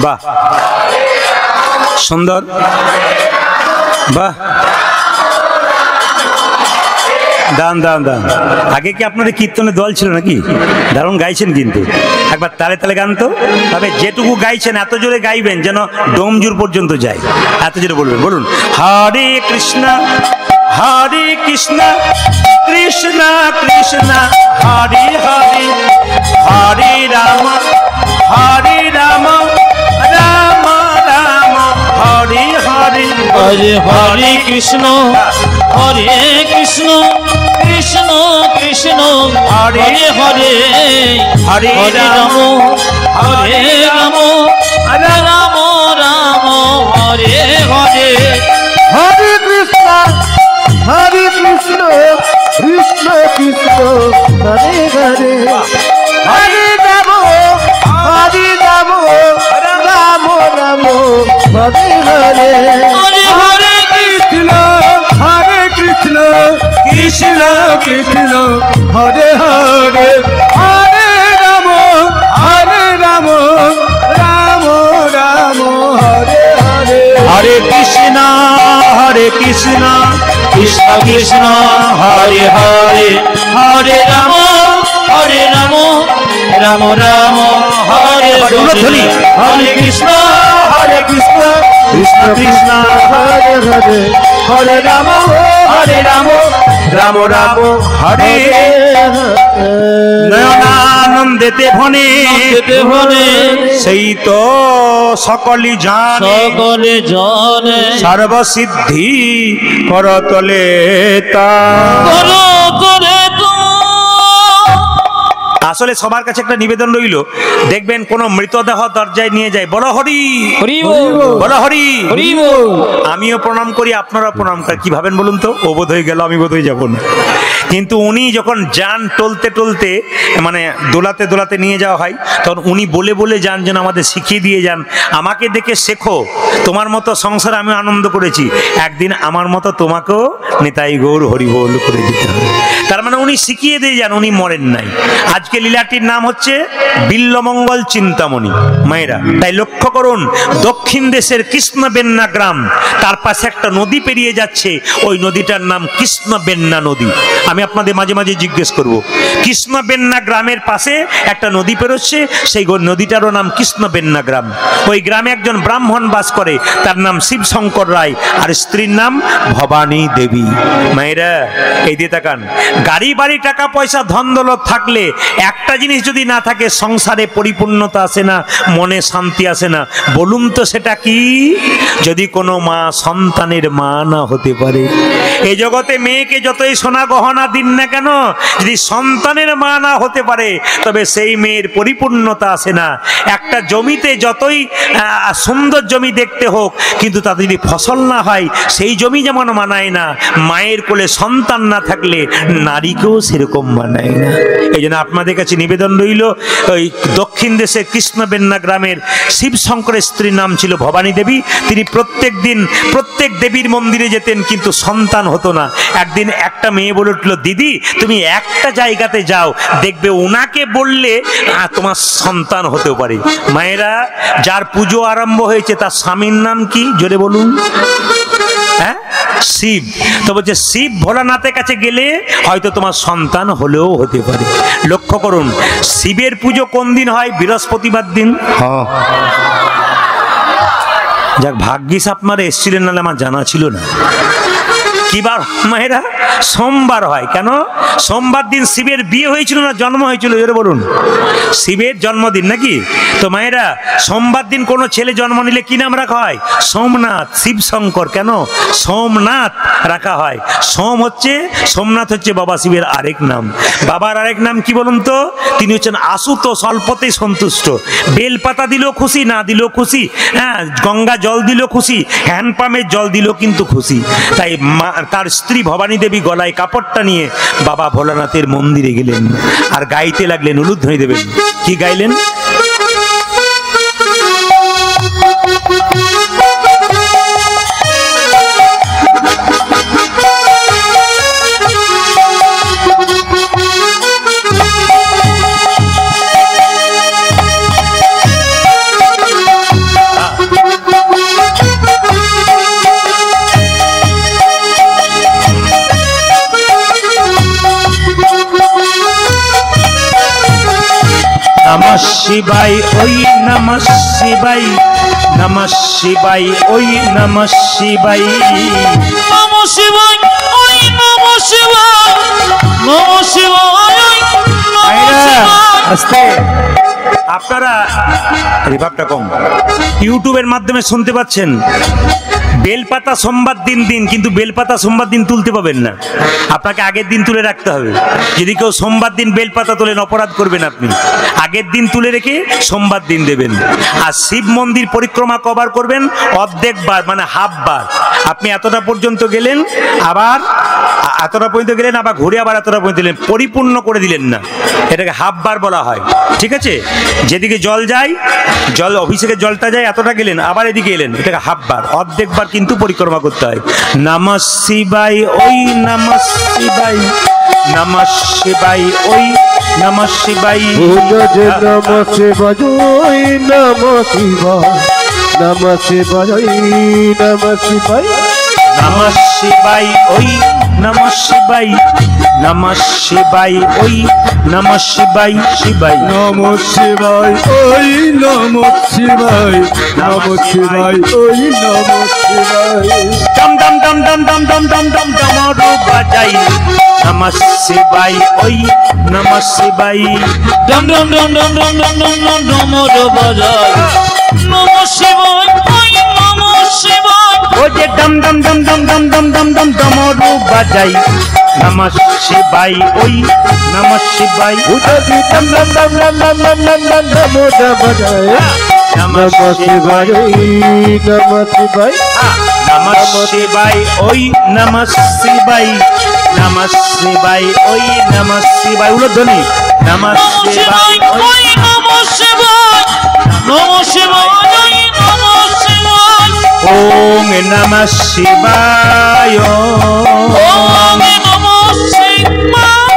বাহ, সুন্দর, বাহ, দান দান দান। আগে কি আপনাদের কীর্তনের দল ছিল নাকি? দারুণ গাইছেন কিন্তু, একবার তালে তালে গান তো। তবে যেটুকু গাইছেন এত জোরে গাইবেন যেন ডোমজুর পর্যন্ত যায়, এত জোরে বলবেন। বলুন হরে কৃষ্ণ হরে কৃষ্ণ কৃষ্ণ কৃষ্ণ হরে হরে, হরে রাম হরে রাম রাম রাম হরে হরে, হরে হরে কৃষ্ণ হরে কৃষ্ণ কৃষ্ণ কৃষ্ণ হরে হরে, হরে রাম হরে রাম রাম রাম হরে হরে, হরে কৃষ্ণ কৃষ্ণ কৃষ্ণ হরে হরে, হরে রাম রাম রাম হরে হরে, হরে হরে কৃষ্ণ কৃষ্ণ কৃষ্ণ হরে হরে, হরে রাম রাম রাম হরে হরে, হরে কৃষ্ণ কৃষ্ণ কৃষ্ণ হরে হরে, হরে রাম রাম রাম হরে হরে, হরে কৃষ্ণ কৃষ্ণ কৃষ্ণ হরে হরে, হরে রাম রাম রাম হরে, নয়নানন্দেতে ভনে ভনে সেই তো সকলি জানে, সকলে জানে সর্বসিদ্ধি করতলে তা। করো করে তো আসলে সবার কাছে একটা নিবেদন রইল, দেখবেন কোন মৃতদেহ দরজায় নিয়ে যায়, বলো হরি হরি বল, বলো হরি। হরি বল। আমিও প্রণাম করি, আপনারা প্রণাম করেন, কি ভাবেন বলুন তো? ও বোধ হয়ে গেল, আমি বোধ হয়ে যাবো না। কিন্তু উনি যখন যান টলতে টলতে, মানে দোলাতে দোলাতে নিয়ে যাওয়া হয়, তখন উনি বলে বলে যান, যেন আমাদের শিখিয়ে দিয়ে যান, আমাকে দেখে শেখো, তোমার মতো সংসার আমি আনন্দ করেছি, একদিন আমার মতো তোমাকেও নিতাই গৌর হরি বল করে দিতে হবে। তার মানে উনি শিখিয়ে দিয়ে যান, উনি মরেন নাই। আজকে লীলাটির নাম হচ্ছে বিল্লমঙ্গল চিন্তামণি মায়েরা। তাই লক্ষ্য করুন, দক্ষিণ দেশের কৃষ্ণবেন্না গ্রাম, তার পাশে একটা নদী পেরিয়ে যাচ্ছে, ওই নদীটার নাম কৃষ্ণবেন্না নদী। আমি আপনাদের মাঝে মাঝে জিজ্ঞেস করব, কৃষ্ণবেন্না গ্রামের পাশে একটা নদী পেরোচ্ছে, সেই নদীটারও নাম কৃষ্ণবেন্না গ্রাম। ওই গ্রামে একজন ব্রাহ্মণ বাস করে, তার নাম শিবশঙ্কর রায়, আর স্ত্রীর নাম ভবানী দেবী। মায়েরা এই দিয়ে তাকান, গাড়ি বাড়ি টাকা পয়সা ধন দৌলত থাকলে একটা জিনিস যদি না থাকে, সংসারে পরিপূর্ণতা আসে না, মনে শান্তি আসে না। বলুন তো সেটা কি? যদি কোনো মা সন্তানের মা না হতে পারে। এই জগতে মেয়েকে যতই সোনা গহনা দিন না কেন, যদি সন্তানের মা না হতে পারে, তবে সেই মেয়ের পরিপূর্ণতা আসে না। একটা জমিতে যতই সুন্দর জমি দেখতে হোক, কিন্তু তাতে যদি ফসল না হয়, সেই জমি যেমন মানায় না, মায়ের কোলে সন্তান না থাকলে নারীকেও সেরকম মানায় না। এই জন্য আপনাদের কাছে নিবেদন রইল, ওই দক্ষিণ দেশে কৃষ্ণবেন্না গ্রামের শিবশঙ্করের স্ত্রীর নাম ছিল ভবানী দেবী। তিনি প্রত্যেক দিন প্রত্যেক দেবীর মন্দিরে যেতেন, কিন্তু সন্তান হতো না। একদিন একটা মেয়ে বলে উঠল, দিদি তুমি একটা জায়গাতে যাও, দেখবে ওনাকে বললে তোমার সন্তান হতেও পারে। মায়েরা, যার পুজো আরম্ভ হয়েছে তার স্বামীর নাম কি জোরে বলুন? হ্যাঁ, শিব। তো বলছে শিব ভোলানাথের কাছে গেলে হয়তো তোমার সন্তান হলেও হতে পারে। লক্ষ্য করুন, শিবের পুজো কোন দিন হয়? বৃহস্পতিবার দিন। যাক, ভাগ্যিস আপনারা এসেছিলেন, নাহলে আমার জানা ছিল না। কিবার মায়েরা? সোমবার হয়। কেন? সোমবার দিন শিবের বিয়ে হয়েছিল না জন্ম হয়েছিল? এর বলুন, শিবের জন্মদিন নাকি? তো মায়েরা, সোমবার দিন কোনো ছেলে জন্ম নিলে কি নাম রাখা হয়? সোমনাথ। শিবশঙ্কর কেন সোমনাথ রাখা হয়? সোমনাথ হচ্ছে বাবা শিবের আরেক নাম। বাবার আরেক নাম কি বলুন তো? তিনি হচ্ছেন আশুতোষ, অল্পতেই সন্তুষ্ট। বেলপাতা দিলেও খুশি, না দিলেও খুশি। হ্যাঁ, গঙ্গা জল দিলেও খুশি, হ্যান্ডপাম্পের জল দিলেও কিন্তু খুশি। তাই তার স্ত্রী ভবানী দেবী গলায় কাপড়টা নিয়ে বাবা ভোলানাথের মন্দিরে গেলেন, আর গাইতে লাগলেন, উলুধ্বনি দেবেন। কি গাইলেন? নমঃ শিবায় ওই নমঃ শিবায়, নমঃ শিবায় ওই নমঃ শিবায়, নমঃ শিবায় ওই নমঃ শিবায়, নমঃ শিবায় ওই নমঃ শিবায়। আস্তে, আপনারা রিভাবটা কম, ইউটিউবের মাধ্যমে শুনতে পাচ্ছেন। বেলপাতা সোমবার দিন দিন, কিন্তু বেলপাতা সোমবার দিন তুলতে পাবেন না, আপনাকে আগের দিন তুলে রাখতে হবে। যদি কেউ সোমবার দিন বেলপাতা তোলেন, অপরাধ করবেন আপনি। আগের দিন তুলে রেখে সোমবার দিন দেবেন। আর শিব মন্দির পরিক্রমা কবার করবেন? অর্ধেক বার, মানে হাফ বার। আপনি এতটা পর্যন্ত গেলেন, আবার এতটা পর্যন্ত গেলেন, আবার ঘুরে আবার এতটা পর্যন্ত দিলেন, পরিপূর্ণ করে দিলেন না। এটাকে হাফ বার বলা হয়, ঠিক আছে? যেদিকে জল যায়, জল অভিষেকের জলটা যায়, এতটা গেলেন, আবার এদিকে এলেন, এটাকে হাফ বার। অর্ধেক বার কিন্তু পরিক্রমা করতে হয়। নমঃ শিবায় ওই নমঃ শিবায়, নমঃ শিবায় ওই নমঃ শিবায়, নমঃ শিবায় ওই নমঃ শিবায়, নমঃ শিবায় নমঃ শিবায়, নমঃ শিবায় ওই নমঃ শিবায়, নমঃ শিবায় ওই নমঃ শিবায়, শিবায় নমঃ শিবায় ওই নমঃ শিবায়, নমঃ শিবায় ওই নমঃ শিবায়। ডম ডম ডম ডম ডম ডম ডম ডম ডমরু বাজাই, নমঃ শিবায় ওই নমঃ শিবায় ডম ডম ডম ডম ডম ডম ডম ডম ডমর বাজায় নমঃ শিবায় ওই নমঃ শিবায় ও যে ডম ডম ডম ডম ডম ডম ডম ডম ডমরু বাজাই নমঃ শিবায় ওই নমঃ শিবায় উদাসী দম দম দম দম দম দম দম দম নমো বাজায় নমঃ নমঃ শিবায় শিবায় নমঃ শিবায় নমঃ শিবায় ওই নমঃ শিবায় নমঃ শিবায় ওই নমঃ শিবায় উলধ্বনি নমঃ শিবায় ওই ওই নমঃ শিবায় নমঃ শিবায় ওই নমঃ শিবায় ওম নমঃ শিবায় ওম নমঃ শিবায়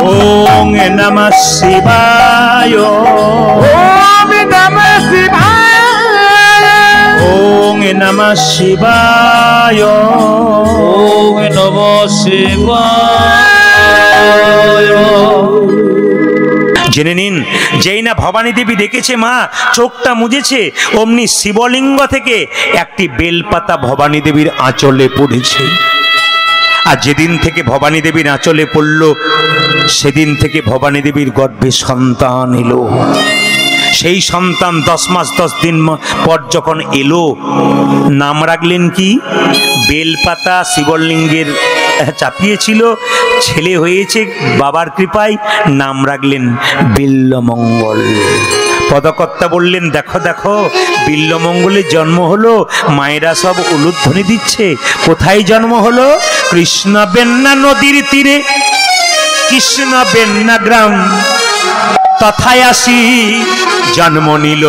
ওম নমঃ শিবায় ওম নমঃ শিবায় ওম নমঃ শিবায় ওম নমঃ শিবায় জেনে নিন, যেই না ভবানী দেবী ডেকেছে মা, চোখটা মুজেছে, অমনি শিবলিঙ্গ থেকে একটি বেলপাতা ভবানী দেবীর আঁচলে পড়েছে। আর যেদিন থেকে ভবানী দেবীর আঁচলে পড়ল, সেদিন থেকে ভবানী দেবীর গর্ভে সন্তান এলো। সেই সন্তান 10 মাস 10 দিন পর যখন এলো, নাম রাখলেন কি? বেলপাতা শিবলিঙ্গের চাপিয়েছিল, ছেলে হয়েছে বাবার কৃপায়, নাম রাখলেন বিল্লমঙ্গল। পদকর্তা বললেন, দেখো দেখো বিল্লমঙ্গলের জন্ম হলো। মায়েরা সব উলুধ্বনি দিচ্ছে। কোথায় জন্ম হলো? কৃষ্ণ বেন্না নদীর তীরে, কৃষ্ণ বেন্না গ্রাম, তথায় আসি জন্ম নিল।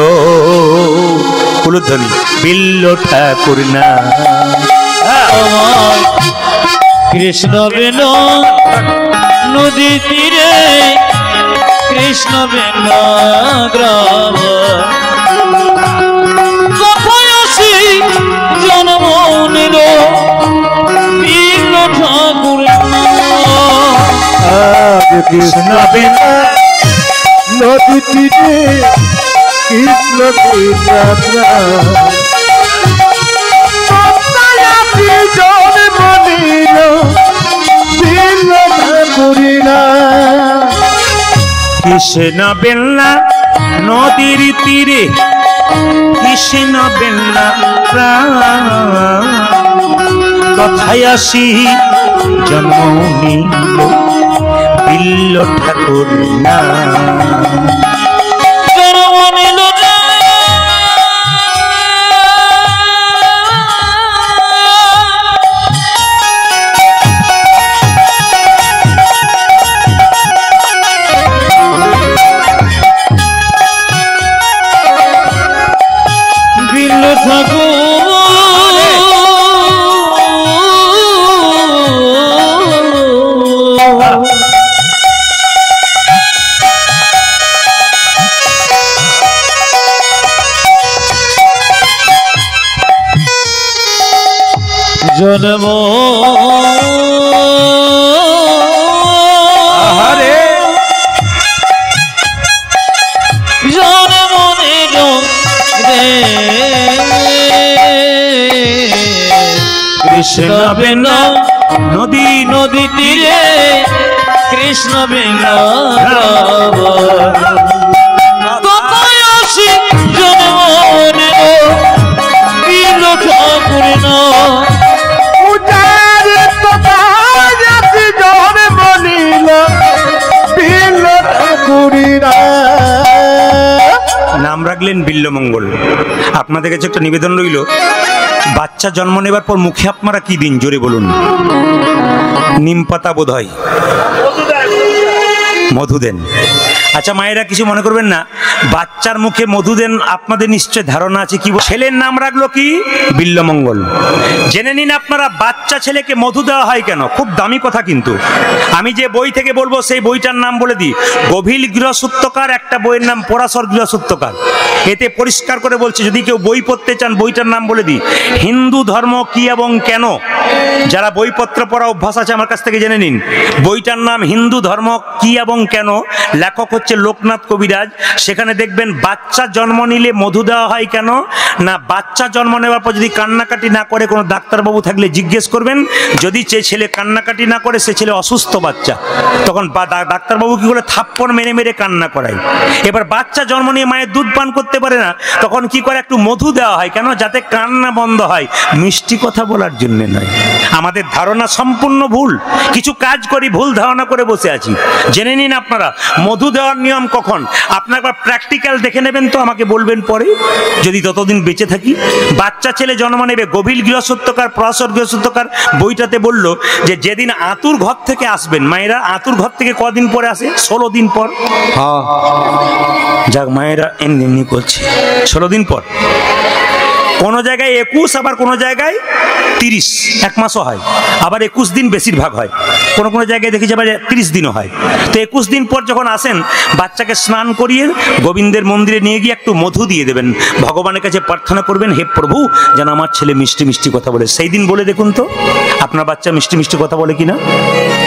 উলুধ্বনি বিল্ল ঠাকুর না। কৃষ্ণ বেন নদী তীরে, কৃষ্ণ বেন গ্রাম, কোথায় আসি জন্ম নিল বিল্ল ঠাকুর। আজ কৃষ্ণ বেলা নদী তীরে কৃষ্ণ বিরাজা জন্ম নিল বিল্ল ঠাকুরিনা। কৃষ্ণ বেল্লা নদীর তীরে, কৃষ্ণ বেল্লা কথায় আসি জন্ম নিল বিল্ল ঠাকুর না। জন্ম নিল বিল্ল ঠাকুর। জন্ম আহারে জন্ম নিল রে কৃষ্ণ বেন নদী নদী তীরে, কৃষ্ণ বেন কোথায় আসি জন্ম নিল বিল্ল ঠাকুর না। উজার কোথায় আসি জন্ম নিল বিল্ল ঠাকুরিনা। নাম রাখলেন বিল্লমঙ্গল। আপনাদের কাছে একটা নিবেদন রইল, বাচ্চা জন্ম নেবার পর মুখে আপনারা কি দিন? জোরে বলুন। নিম পাতা বোধ হয়, মধু দেন। আচ্ছা মায়েরা কিছু মনে করবেন না, বাচ্চার মুখে মধু দেন, আপনাদের নিশ্চয় ধারণা আছে কি। ছেলের নাম রাখলো কি? বিল্লমঙ্গল। জেনে নিন আপনারা, বাচ্চা ছেলেকে মধু দেওয়া হয় কেন? খুব দামি কথা কিন্তু। আমি যে বই থেকে বলবো সেই বইটার নাম বলে দিই। গভীর গৃহসূত্রকার একটা বইয়ের নাম পরাশর গৃহসূত্রকার। এতে পরিষ্কার করে বলছে, যদি কেউ বই পড়তে চান বইটার নাম বলে দিই, হিন্দু ধর্ম কি এবং কেন। যারা বইপত্র পড়া অভ্যাস আছে আমার কাছ থেকে জেনে নিন। বইটার নাম হিন্দু ধর্ম কি এবং কেন। লেখক হচ্ছে লোকনাথ কবিরাজ, সেখানে দেখবেন বাচ্চা জন্ম নিলে মধু দেওয়া হয় কেন না, বাচ্চা জন্ম নেওয়ার পর যদি কান্নাকাটি না করে, কোনো ডাক্তারবাবু থাকলে জিজ্ঞেস করবেন, যদি সে ছেলে কান্নাকাটি না করে সে ছেলে অসুস্থ বাচ্চা, তখন ডাক্তারবাবু কি করে থাপ্পড় মেরে মেরে কান্না করায়। এবার বাচ্চা জন্ম নিয়ে মায়ের দুধ পান করতে পারে না, তখন কি করে একটু মধু দেওয়া হয় কেন, যাতে কান্না বন্ধ হয়, মিষ্টি কথা বলার জন্য নয়। আমাদের ধারণা সম্পূর্ণ ভুল, কিছু কাজ করি ভুল ধারণা করে বসে আছি। জেনে নিন আপনারা মধু দেওয়ার নিয়ম কখন, আপনার একবার প্র্যাকটিক্যাল দেখে নেবেন তো, আমাকে বলবেন পরে যদি ততদিন বেঁচে থাকি। বাচ্চা ছেলে জন্ম নেবে, গভীর গৃহসত্যকার পরাশর গৃহসত্যকার বইটাতে বলল যে যেদিন আতুর ঘর থেকে আসবেন, মায়েরা আতুর ঘর থেকে কদিন পরে আসে, 16 দিন পর। যাক মায়েরা এমনি করছে 16 দিন পর, কোনো জায়গায় 21, আবার কোনো জায়গায় 30, 1 মাসও হয়, আবার 21 দিন বেশিরভাগ হয়, কোনো কোনো জায়গায় দেখেছি আবার 30 দিনও হয়। তো 21 দিন পর যখন আসেন, বাচ্চাকে স্নান করিয়ে গোবিন্দের মন্দিরে নিয়ে গিয়ে একটু মধু দিয়ে দেবেন, ভগবানের কাছে প্রার্থনা করবেন, হে প্রভু যেন আমার ছেলে মিষ্টি মিষ্টি কথা বলে। সেই দিন বলে দেখুন তো আপনার বাচ্চা মিষ্টি মিষ্টি কথা বলে কিনা।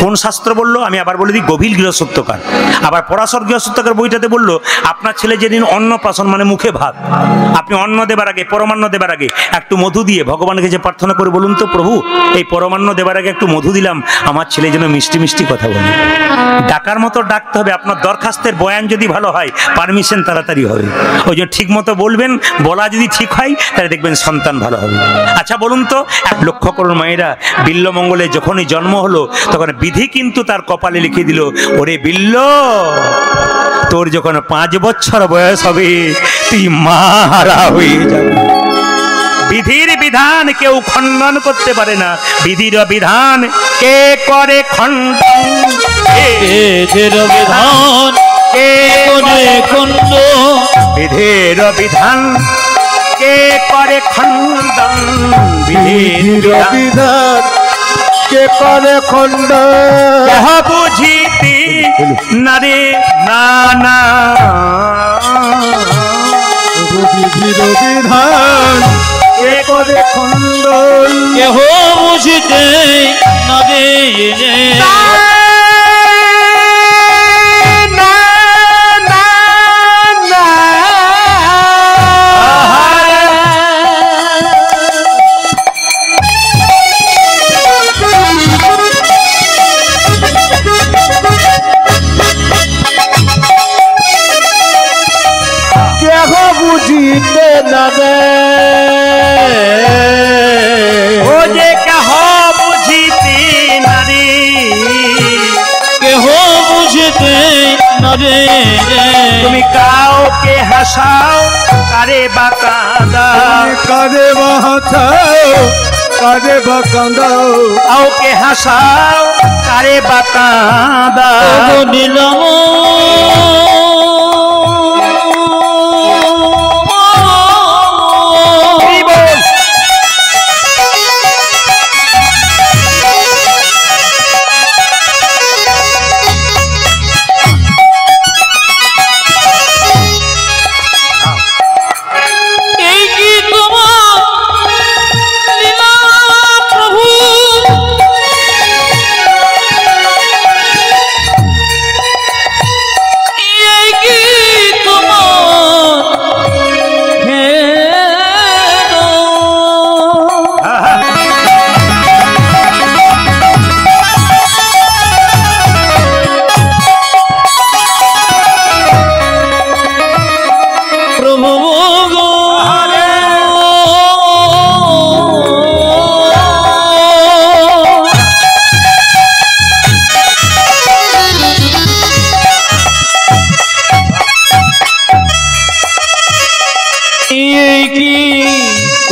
কোন শাস্ত্র বললো আমি আবার বলে দিই, গভীর গৃহসত্যকার। আবার পরাশর গৃহসত্যকার বইটাতে বললো, আপনার ছেলে যেদিন অন্নপ্রাশন মানে মুখে ভাত, আপনি অন্ন দেবার আগে, পরমান্ন দেবার আগে একটু মধু দিয়ে ভগবানকে যে প্রার্থনা করে বলুন তো, প্রভু এই পরমান্ন দেবার আগে একটু মধু দিলাম, আমার ছেলে যেন মিষ্টি মিষ্টি কথা বলে। ডাকার মতো ডাকতে হবে, আপনার দরখাস্তের বয়ান যদি ভালো হয় পারমিশন তাড়াতাড়ি হবে। ওই জন্য ঠিক মতো বলবেন, বলা যদি ঠিক হয় তাহলে দেখবেন সন্তান ভালো হবে। আচ্ছা বলুন তো, লক্ষ্য করুন মায়েরা, বিল্লমঙ্গলে যখনই জন্ম হলো তখন বিধি কিন্তু তার কপালে লিখে দিল, ওরে বিল্ল তোর যখন 5 বছর বয়স হবে তুই মারা হয়ে যাবে। বিধির বিধান কেউ খণ্ডন করতে পারে না, বিধির বিধান কে করে খণ্ডন, বিধির বিধান কে করে খণ্ডন, বিধির বিধান কে করে খণ্ডন, বিধির বিধান কে করে খণ্ডন, কেহ বুঝিতি নারে না না, বিধির বিধান কে করে খণ্ডন, কেহ বুঝিতে না রে বুঝিতে না রে, ও যে কেহ বুঝিতে না রে, কেহ বুঝিতে না রে, তুমি কাউকে হাসাও কারে বা কাঁদাও, কারে বা হাসাও কারে বা কাঁদাও, কাউকে হাসাও কারে বা কাঁদাও, নিলাম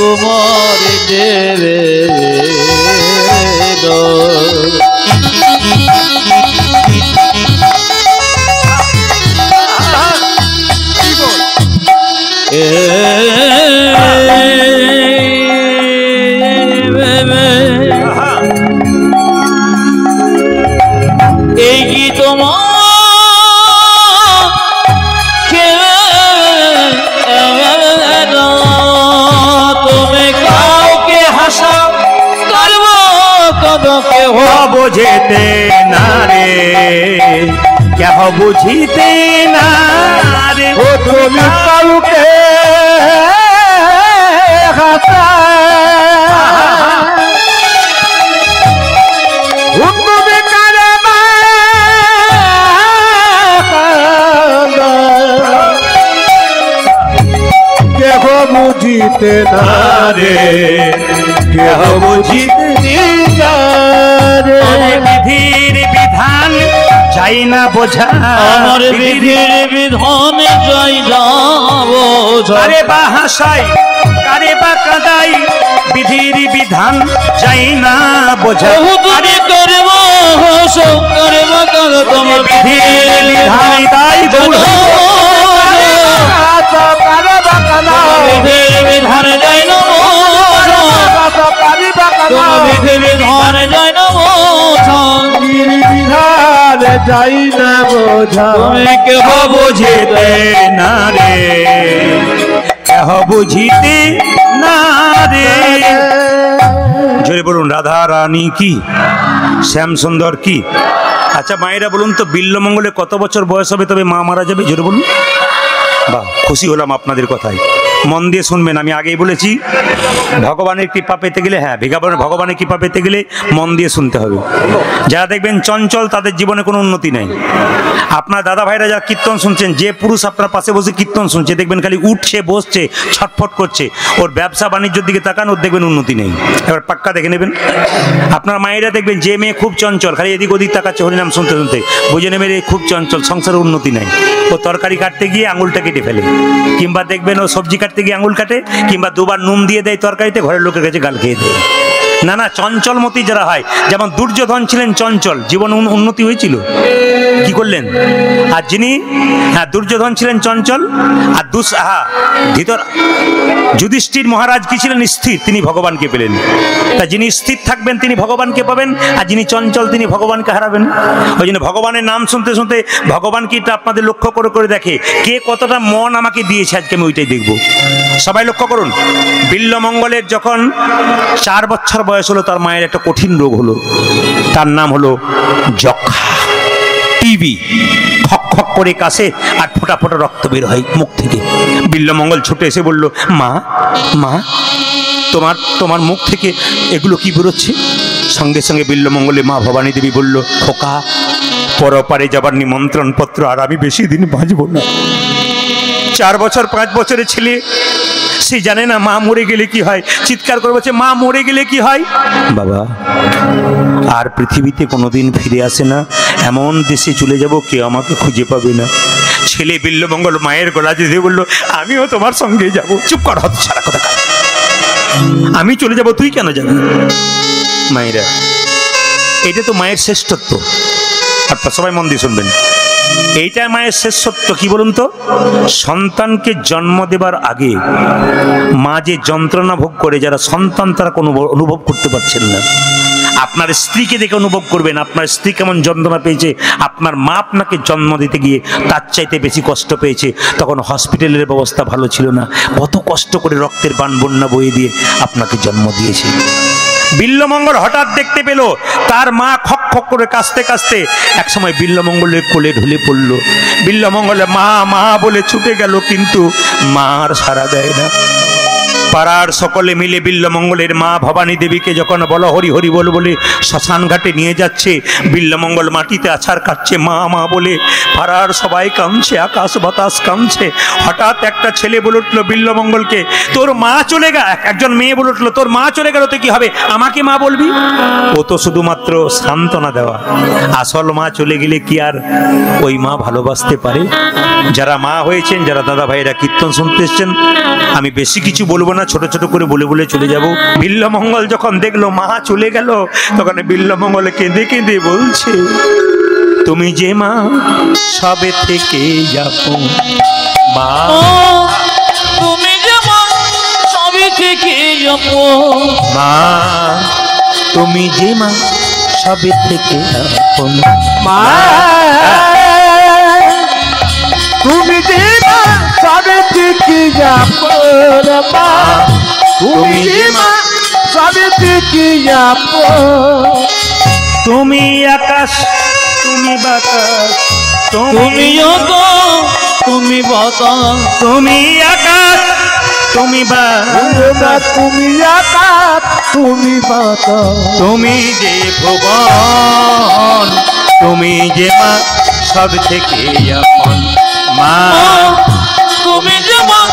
তোমার দেবে এই কি তোমার বোঝেতে না রে কেহ বুঝিতে না রে ও তুমি কাউকে কেহ বুঝিতে না রে, কেহ বুঝিতে না রে। বিধির বিধান যাই না বোঝা, আমার বিধির বিধান যাই না বোঝা। কারে বা হাসাই কারে বা কাদাই, বিধির বিধান যাই না বোঝা। তুমি করব হাসো করব কার তোমার বিধির বিধান তাই বোঝা, বিধির বিধান যাই না বোঝা, বিধির বিধান যাই না বোঝা। বিধান যাই না বোঝা, তুমি কেহ বুঝিতে না রে কেহ বুঝিতে না রে। জোরে বলুন রাধা রানী কি, শ্যাম সুন্দর কি। আচ্ছা মায়েরা বলুন তো, বিল্লমঙ্গলে কত বছর বয়স হবে তবে মা মারা যাবে? জোরে বলুন। বাহ, খুশি হলাম আপনাদের কথায়। মন দিয়ে শুনবেন, আমি আগেই বলেছি ভগবানের কৃপা পেতে গেলে, হ্যাঁ ভগবানের কৃপা পেতে গেলে মন দিয়ে শুনতে হবে। যারা দেখবেন চঞ্চল তাদের জীবনে কোনো উন্নতি নেই। আপনার দাদা ভাইরা যারা কীর্তন শুনছেন, যে পুরুষ আপনার পাশে বসে কীর্তন শুনছে দেখবেন খালি উঠছে বসছে ছটফট করছে, ওর ব্যবসা বাণিজ্যের দিকে তাকান, ওর দেখবেন উন্নতি নেই। এবার পাক্কা দেখে নেবেন। আপনার মায়েরা দেখবেন যে মেয়ে খুব চঞ্চল, খালি এদিক ওদিক তাকাচ্ছে হরিনাম শুনতে শুনতে, বুঝে নেবেন এই খুব চঞ্চল, সংসারের উন্নতি নেই। ও তরকারি কাটতে গিয়ে আঙুলটা কেটে ফেলে, কিংবা দেখবেন ও সবজি কাটতে গিয়ে আঙুল কাটে, কিংবা দুবার নুন দিয়ে দেয় তরকারিতে, ঘরের লোকের কাছে গাল খেয়ে দেয়। না না, চঞ্চলমতি যারা হয়, যেমন দুর্যোধন ছিলেন চঞ্চল, জীবন উন্নতি হয়েছিল, কি করলেন? আর যিনি, হ্যাঁ দুর্যোধন ছিলেন চঞ্চল, আর যুধিষ্ঠির মহারাজ কি ছিলেন? স্থির, তিনি ভগবানকে পেলেন। তা যিনি স্থির থাকবেন তিনি ভগবানকে পাবেন, আর যিনি চঞ্চল তিনি ভগবানকে হারাবেন। ওই জন্য ভগবানের নাম শুনতে শুনতে ভগবান কি আপনাদের লক্ষ্য করে করে দেখে, কে কতটা মন আমাকে দিয়েছে, আজকে আমি ওইটাই দেখব। সবাই লক্ষ্য করুন, বিল্লমঙ্গলের যখন 4 বছর বয়স হলো, তার মায়ের একটা কঠিন রোগ হলো, তার নাম হলো যক্ষা, টিবি। খক খক করে কাশে আর ফোঁটা ফোঁটা রক্ত বের হয় মুখ থেকে। বিল্লমঙ্গল ছুটে এসে বলল, মা মা তোমার মুখ থেকে এগুলো কি বেরোচ্ছে? সঙ্গে সঙ্গে বিল্লমঙ্গলে মা ভবানী দেবী বলল, খোকা, পরপারে যাবার নিমন্ত্রণ পত্র, আর আমি বেশি দিন বাঁচব না। 4 বছর 5 বছরের ছেলে, সে জানে না মা মরে গেলে কি হয়। চিৎকার করে বলছে, মা মরে গেলে কি হয়? বাবা, আর পৃথিবীতে কোনোদিন ফিরে আসে না, এমন দেশে চলে যাব কেউ আমাকে খুঁজে পাবে না। ছেলে বিল্লমঙ্গল মায়ের গলা দিয়ে বলল, আমিও তোমার সঙ্গে যাব। চুপ কর, হত সারা কথা, আমি চলে যাব, তুই কেন যাবি? মায়েরা, এটা তো মায়ের শ্রেষ্ঠত্ব। আপনার সবাই মন দিয়ে শুনবেন, এইটা মায়ের শ্রেষ্ঠত্ব। কি বলুন তো, সন্তানকে জন্ম দেবার আগে মা যে যন্ত্রণা ভোগ করে, যারা সন্তান তারা কোনো অনুভব করতে পারছেন না। আপনার স্ত্রীকে দেখে অনুভব করবেন আপনার স্ত্রী কেমন যন্ত্রণা পেয়েছে। আপনার মা আপনাকে জন্ম দিতে গিয়ে তার চাইতে বেশি কষ্ট পেয়েছে। তখন হসপিটালের ব্যবস্থা ভালো ছিল না, কত কষ্ট করে রক্তের বান বন্যা বয়ে দিয়ে আপনাকে জন্ম দিয়েছে। বিল্লমঙ্গল হঠাৎ দেখতে পেল তার মা খক খক করে কাঁদতে কাঁদতে একসময় বিল্লমঙ্গলের কোলে ঢলে পড়ল। বিল্লমঙ্গলে মা মা বলে ছুটে গেল, কিন্তু মা আর সাড়া দেয় না। পাড়ার সকলে মিলে বিল্লমঙ্গলের মা ভবানী দেবীকে যখন বলো হরি হরি বল বলে শ্মশান ঘাটে নিয়ে যাচ্ছে, বিল্লমঙ্গল মাটিতে আছাড় কাটছে মা মা বলে। পাড়ার সবাই কাঁদছে, আকাশ বাতাস কাঁদছে। হঠাৎ একটা ছেলে বলে উঠলো বিল্লমঙ্গলকে, তোর মা চলে গেল। একজন মেয়ে বলে উঠলো, তোর মা চলে গেল তো কি হবে, আমাকে মা বলবি? ও তো শুধুমাত্র সান্ত্বনা দেওয়া, আসল মা চলে গেলে কি আর ওই মা ভালোবাসতে পারে? যারা মা হয়েছেন, যারা দাদা ভাইরা কীর্তন শুনতে এসছেন, আমি বেশি কিছু বলবো না, ছোট ছোট করে বলে বলে চলে যাব। বিল্লমঙ্গল যখন দেখলো মা চলে গেল, তখন বিল্লমঙ্গল কেঁদে কেঁদে বলছে, তুমি যে মা সবে থেকে যাবো মা, তুমি যে মা সবে থেকে যাবো মা, তুমি যে মা সবে থেকে যাবো মা, তুমি যে মা সবে থেকে যাবো মা, তুমি যে মা সবে থেকে যাবো। তুমি আকাশ তুমি বাতাস তুমি যত তুমি বাতাস তুমি আকাশ তুমি বাতাস তুমি আকাশ তুমি বাতাস তুমি যে ভুবন তুমি যে মা সব থেকে আপন মা তুমি যেমন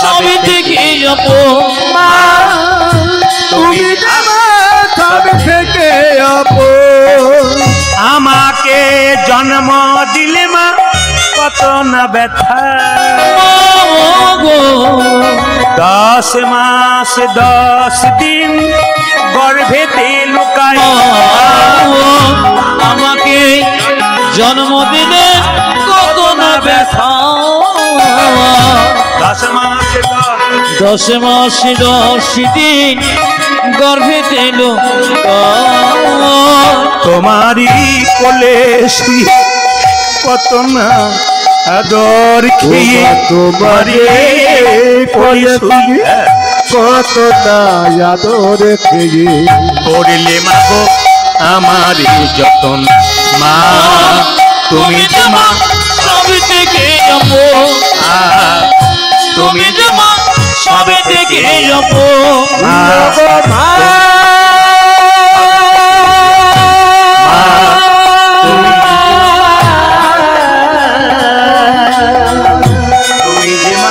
সব থেকে আপন মা তুমি সব থেকে আপন আমাকে জন্ম দিলে মা কত না ব্যথা গো 10 মাস 10 দিন গর্ভেতে লুকায় আমাকে জন্ম দিলে কত না ব্যথা 10 মাস 10 মাস 10 দিন গর্ভে দিল তোমারই কোলে শুয়ে কত না আদর খেয়ে তোমারে কোলে শুয়ে কত না আদর খেয়ে করলে মাগো আমার যতন মা তুমি যে মা সব থেকে আপন তুমি যে মা সব থেকে আপন তুমি যে মা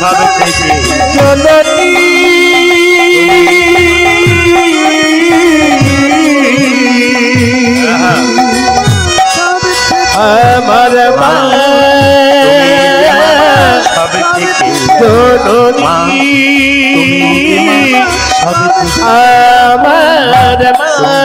সব থেকে জননী আমার মা সব থেকে জননী সব থেকে আমার মা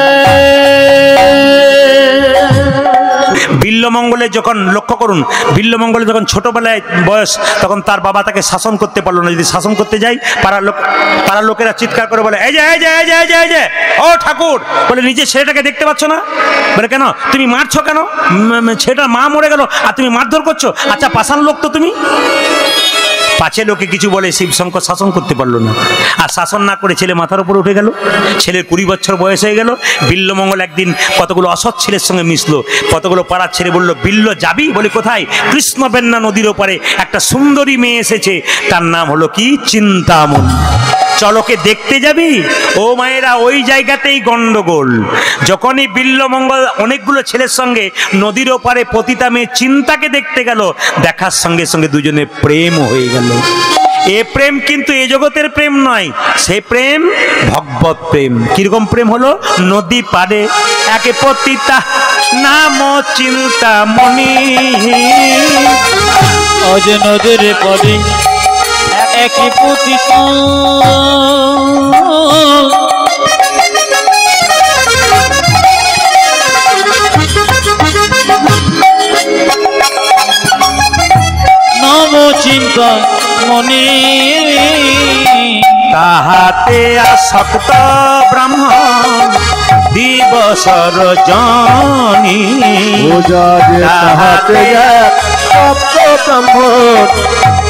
বিল্লমঙ্গলে যখন লক্ষ্য করুন, বিল্লমঙ্গলে যখন ছোটবেলায় বয়স, তখন তার বাবা তাকে শাসন করতে পারলো না। যদি শাসন করতে যাই, পাড়ার লোকেরা চিৎকার করে বলে, এই যে এই যে এই যে এই যে এই যে ও ঠাকুর, বলে নিজে ছেলেটাকে দেখতে পাচ্ছ না? বলে কেন তুমি মারছো কেন? ছেলেটার মা মরে গেল আর তুমি মারধর করছো? আচ্ছা পাষাণ লোক তো তুমি। পাছে লোকে কিছু বলে, শিবশঙ্কর শাসন করতে পারলো না। আর শাসন না করে ছেলে মাথার উপরে উঠে গেল। ছেলের 20 বছর বয়স হয়ে গেল। বিল্লমঙ্গল একদিন কতগুলো অসৎ ছেলের সঙ্গে মিশলো। কতগুলো পাড়ার ছেলে বললো, বিল্ল যাবি? বলে কোথায়? কৃষ্ণবেন্না নদীর ওপারে একটা সুন্দরী মেয়ে এসেছে, তার নাম হলো কি চিন্তামণি, চলকে দেখতে যাবি? ও মায়েরা, ওই জায়গাতেই গন্ডগোল। যখনই বিল্লমঙ্গল অনেকগুলো ছেলের সঙ্গে নদীর ওপারে পতিতা মেয়ে চিন্তাকে দেখতে গেল, দেখার সঙ্গে সঙ্গে দুজনে প্রেম হয়ে গেল। এ প্রেম কিন্তু এ জগতের প্রেম নয়, সে প্রেম ভগবত প্রেম। কিরকম প্রেম হলো? নদী পারে একে পতিতা নাম চিন্তামণি, অজ নদীর পরে একই পতিতা নব চিন্তা মনে, তাহাতে আসক্ত ব্রাহ্মণ দিবসর জনি, তাহাতে সপ্ত ব্রাহ্মণ